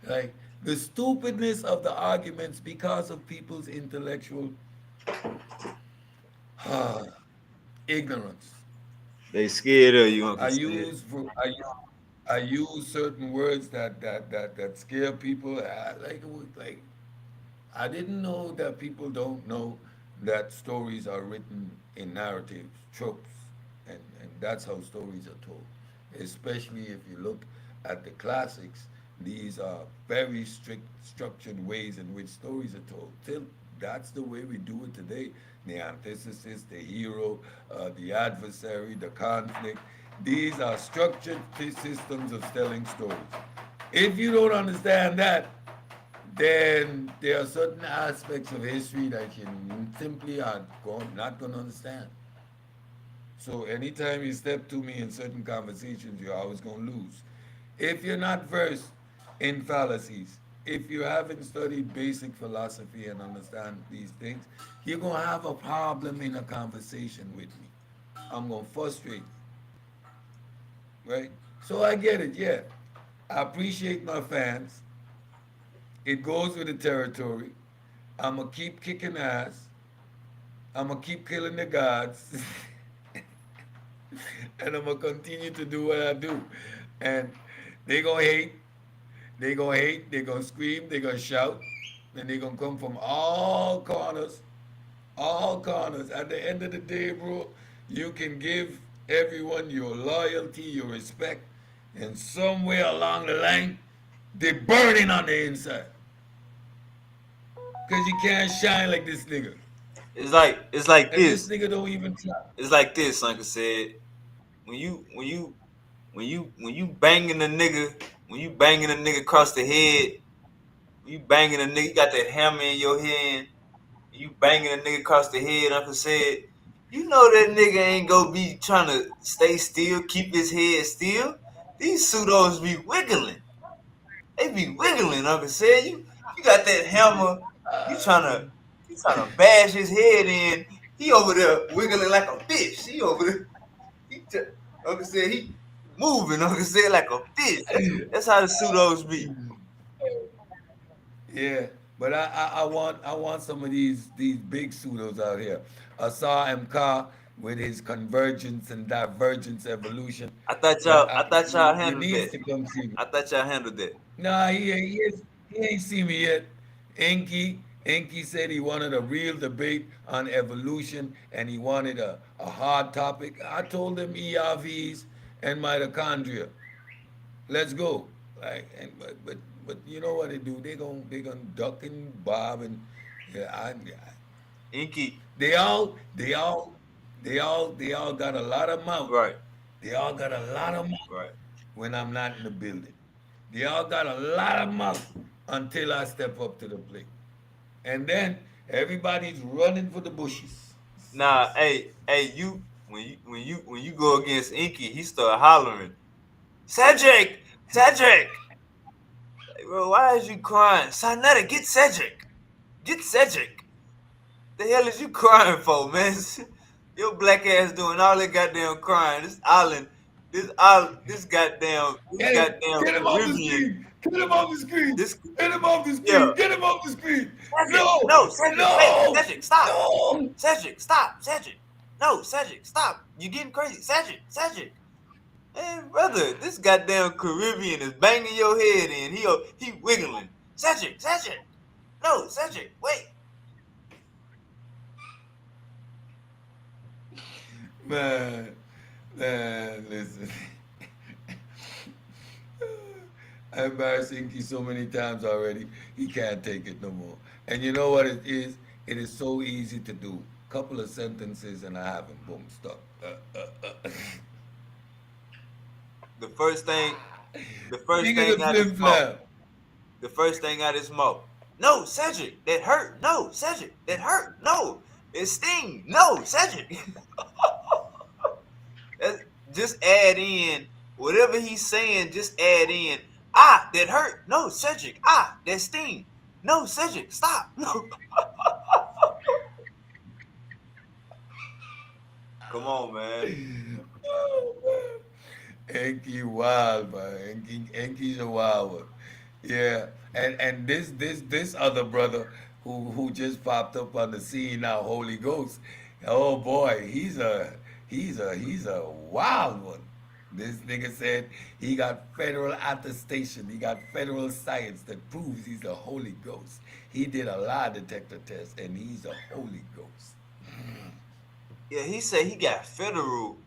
Like the stupidness of the arguments because of people's intellectual ignorance. They scared of you, I Uncle said. use I use certain words that scare people. Like I didn't know that people don't know that stories are written in narratives, tropes, and that's how stories are told. Especially if you look at the classics, these are very strict, structured ways in which stories are told. Till that's the way we do it today. The antithesis, the hero, the adversary, the conflict. These are structured systems of telling stories. If you don't understand that, then there are certain aspects of history that you simply are not going to understand. So anytime you step to me in certain conversations, you're always going to lose. If you're not versed in fallacies, if you haven't studied basic philosophy and understand these things, you're going to have a problem in a conversation with me. I'm going to frustrate you, right? So I get it, yeah. I appreciate my fans. It goes with the territory. I'm going to keep kicking ass. I'm going to keep killing the gods. And I'm gonna continue to do what I do. And they gonna hate, they gonna hate, they gonna scream, they gonna shout, and they gonna come from all corners, all corners. At the end of the day, bro, you can give everyone your loyalty, your respect, and somewhere along the line, they're burning on the inside. Cause you can't shine like this nigga. It's like And this this. nigga don't even try. It's like this, Uncle said. When you banging a nigga, when you banging a nigga across the head, when you banging a nigga, you got that hammer in your hand, you banging a nigga across the head, Uncle said, you know that nigga ain't gonna be trying to stay still, keep his head still. These pseudos be wiggling. They be wiggling, Uncle said. You got that hammer, you trying to bash his head in. He over there wiggling like a fish. He over there. Uncle said he moving. Uncle said like a fish. That's how the pseudos be. Yeah, but I want some of these big pseudos out here. Asar M. Khan with his convergence and divergence evolution. But I thought y'all you handled needs that. to come see me. I thought y'all handled that. Nah, he ain't see me yet. Enki said he wanted a real debate on evolution and he wanted a hard topic. I told him ERVs and mitochondria. Let's go. Like, and but you know what they do? They gonna duck and bob and yeah, Inky, they all they all they all got a lot of mouth. right, They all got a lot of mouth right. when I'm not in the building. They all got a lot of mouth until I step up to the plate. And then everybody's running for the bushes. Nah, hey, you when you go against Inky, he start hollering, Cedric. Like, bro, why is you crying? Sonetta, get Cedric. Get Cedric. The hell is you crying for, man? Your black ass doing all that goddamn crying. This Hey, goddamn get him off the Caribbean. screen! Get him off the screen! This Get him off the yeah. screen! Get him off the screen! Cedric, No! no, Cedric, wait, No! Cedric, stop. No! Cedric, stop, Cedric. No, Cedric, stop. You're getting crazy. Cedric. Hey, brother, this goddamn Caribbean is banging your head in. He wiggling. Cedric. No, Cedric, wait. Man, listen. I embarrassed Inky so many times already. He can't take it no more. And you know what it is? It is so easy to do. Couple of sentences and I have him. Boom, stop. The first thing Nigga the out his flim mouth. flam. The first thing out his mouth. No, Cedric, that hurt. No, Cedric, that hurt. No, it sting. No, Cedric. just add in whatever he's saying. Just add in, ah, that hurt. No, Cedric. Ah, that sting. No, Cedric, stop. No. Come on, man. Enki wild, man. Enki's a wild one. Yeah, and this other brother who just popped up on the scene now, Holy Ghost. Oh boy, he's a wild one. This nigga said he got federal attestation. He got federal science that proves he's the Holy Ghost. He did a lie detector test, and he's a Holy Ghost. Yeah, he said he got federal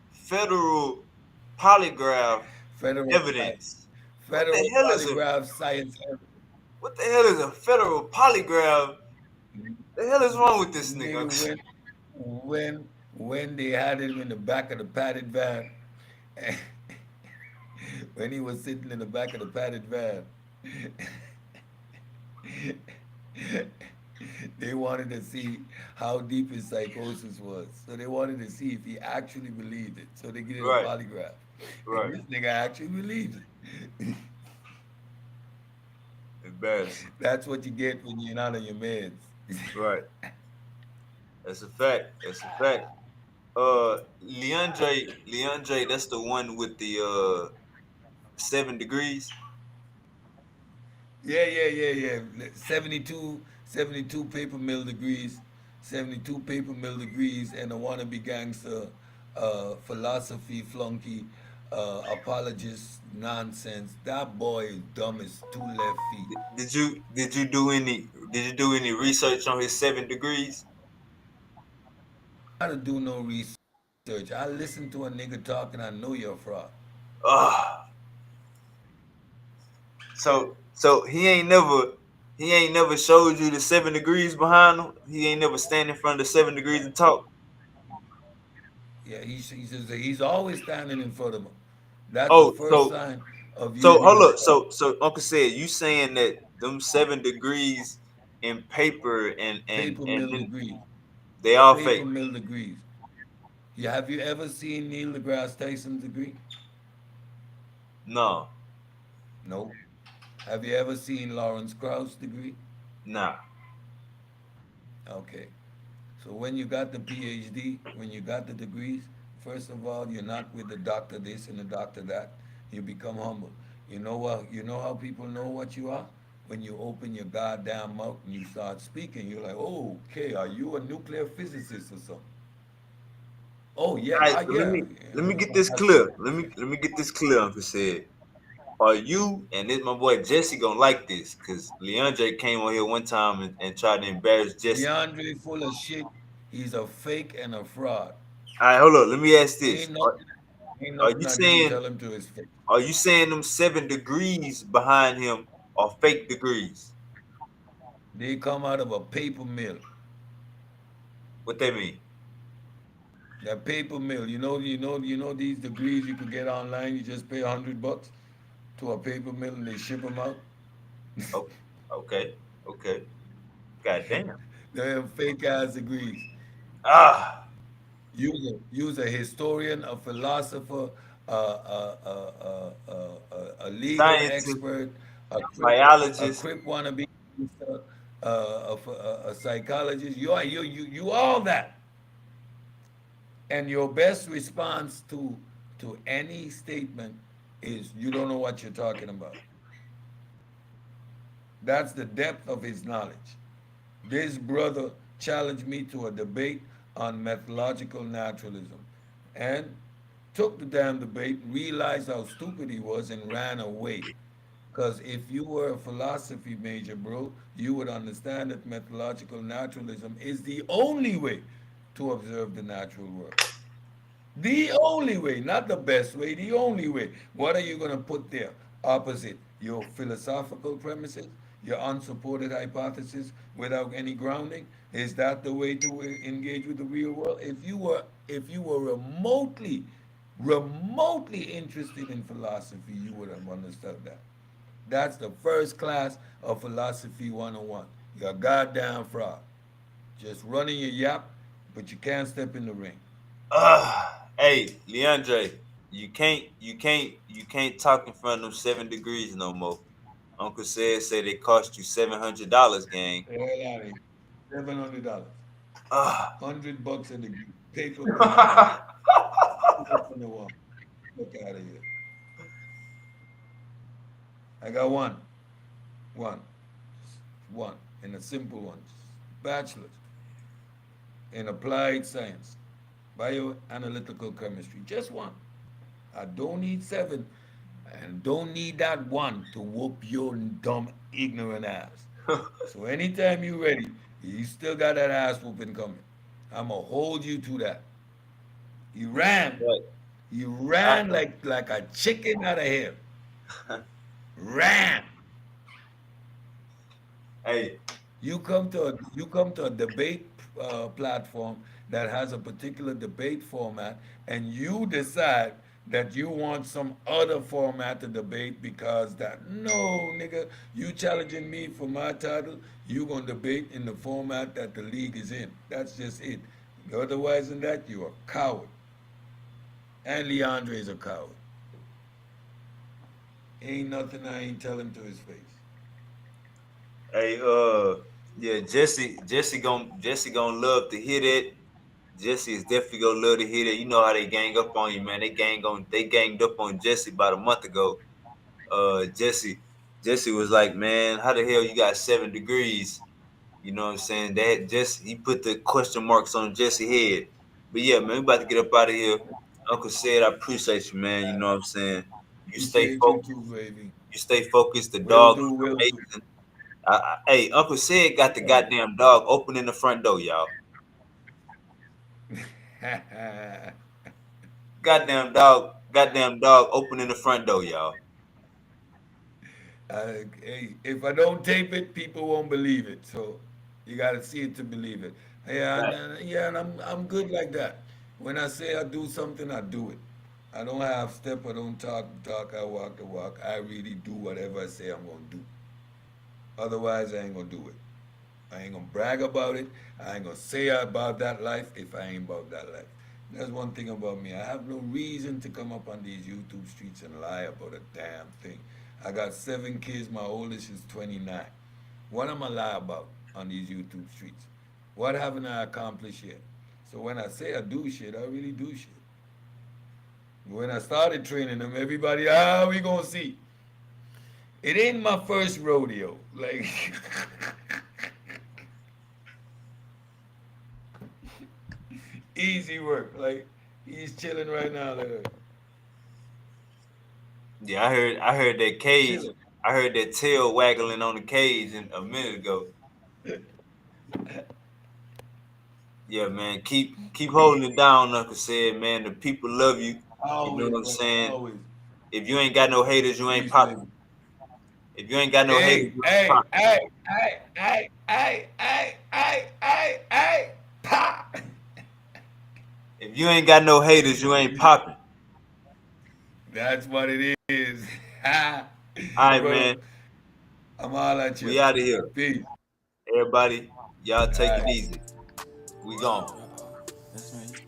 polygraph Federal evidence. What federal the hell is a polygraph science. what the hell is a federal polygraph? The hell is wrong with this Nigga, nigga? when they had him in the back of the padded van, when he was sitting in the back of the padded van, they wanted to see how deep his psychosis was. So they wanted to see if he actually believed it. So they did a Right, polygraph, and right. this nigga actually believed it. Embarrassing. That's what you get when you're not on your meds. Right. That's a fact. That's a fact. Leandre, that's the one with the 7 degrees. Yeah. 72 paper mill degrees, 72 paper mill degrees, and a wannabe gangster, philosophy flunky, apologist nonsense. That boy is dumb as two left feet. Did you do any research on his 7 degrees? I don't do no research. I listen to a nigga talk and I know you're a fraud. Ah, so he ain't never showed you the 7 degrees behind him. He ain't never stand in front of the 7 degrees and talk. Yeah, he says that he's always standing in front of him. That's the Oh, first so sign of you so hold being a up. fraud. So Uncle said you saying that them 7 degrees in paper Paper and mill then degrees. they all Paper fake. mill degrees. Yeah, have you ever seen Neil deGrasse Tyson's degree? No, No. Have you ever seen Lawrence Krauss' degree? nah. Okay. So when you got the PhD, when you got the degrees, first of all, you're not with the doctor this and the doctor that. You become humble. You know what? You know how people know what you are? When you open your goddamn mouth and you start speaking, you're like, oh, okay, are you a nuclear physicist or something? Oh All yeah, right, so let yeah. me let me get this clear. Let me get this clear. Uncle said, are you and this my boy Jesse gonna like this? Cause Leandre came on here one time and tried to embarrass Jesse. DeAndre full of shit. He's a fake and a fraud. All right, hold up. Let me ask this: Ain't nothing, ain't Are nothing you I didn't saying tell him to his face. are you saying them 7 degrees behind him are fake degrees? They come out of a paper mill. What they mean? That paper mill, you know these degrees you could get online. You just pay $100 to a paper mill and they ship them out. Oh, okay, okay. God damn. They're fake ass degrees. Ah, Use a historian, a philosopher, a legal scientist, expert, a biologist. crip wannabe, a psychologist. You all that. And your best response to any statement is you don't know what you're talking about. That's the depth of his knowledge. This brother challenged me to a debate on methodological naturalism and took the damn debate, realized how stupid he was, and ran away. Because if you were a philosophy major, bro, you would understand that methodological naturalism is the only way to observe the natural world. The only way, not the best way, the only way. What are you going to put there? Opposite your philosophical premises, your unsupported hypothesis without any grounding. Is that the way to engage with the real world? If you were remotely interested in philosophy, you would have understood that. That's the first class of philosophy 101. You're a goddamn fraud. Just running your yap, but you can't step in the ring. Hey, Leandre. You can't talk in front of them 7 degrees no more. Uncle said they cost you $700, gang. The hell out of here. $700. Ah. $100 a degree. Paper printing money. Put up on the wall. Look out of here. I got one. One. One. And a simple one. Bachelor's in applied science. Bioanalytical chemistry. Just one. I don't need 7 and don't need that one to whoop your dumb, ignorant ass. So anytime you ready, you still got that ass whooping coming. I'm gonna hold you to that. He ran. But He I, ran like a chicken out of here. Ran. hey, You come to a debate platform that has a particular debate format, and you decide that you want some other format to debate because that no nigga, you challenging me for my title, you gonna debate in the format that the league is in. That's just it. Otherwise than that, you're a coward. And Leandre is a coward. Ain't nothing I ain't tell him to his face. hey, yeah, Jesse gonna love to hear that. Jesse is definitely gonna love to hear that. You know how they gang up on you, man. They ganged up on Jesse about a month ago. Jesse was like, man, how the hell you got 7 degrees? You know what I'm saying? That Jesse, he put the question marks on Jesse's head. But yeah, man, we about to get up out of here. Uncle said, I appreciate you, man. You know what I'm saying? You stay Appreciate you focused. too, baby. You stay focused. The Will dog do, is will do. amazing. Hey, Uncle said got the goddamn dog opening the front door, y'all. Goddamn dog opening the front door, y'all. Hey, if I don't tape it, people won't believe it. So you got to see it to believe it. Yeah, Right. yeah, and I'm good like that. When I say I do something, I do it. I don't half step. I don't talk. I walk the walk. I really do whatever I say I'm gonna do. Otherwise, I ain't gonna do it. I ain't gonna brag about it. I ain't gonna say about that life if I ain't about that life. That's one thing about me. I have no reason to come up on these YouTube streets and lie about a damn thing. I got 7 kids. My oldest is 29. What am I lie about on these YouTube streets? What haven't I accomplished yet? So when I say I do shit, I really do shit. When I started training them, everybody, we gonna see. It ain't my first rodeo. Like, easy work. Like, he's chilling right now. Like, Yeah, I heard that cage. chilling. I heard that tail waggling on the cage a minute ago. Yeah, man. Keep holding it down, Uncle said, man. The people love you. You know Always, what I'm brother. saying? Always. If you ain't got no haters, you ain't Peace, popping. baby. If you ain't got no haters, Hey, you ain't hey, popping. hey, pa. If you ain't got no haters, you ain't popping. That's what it is. Ha. All right, Brother, man. I'm all at We you. out of here. Peace. Everybody, y'all All take it right. easy. We gone. That's me.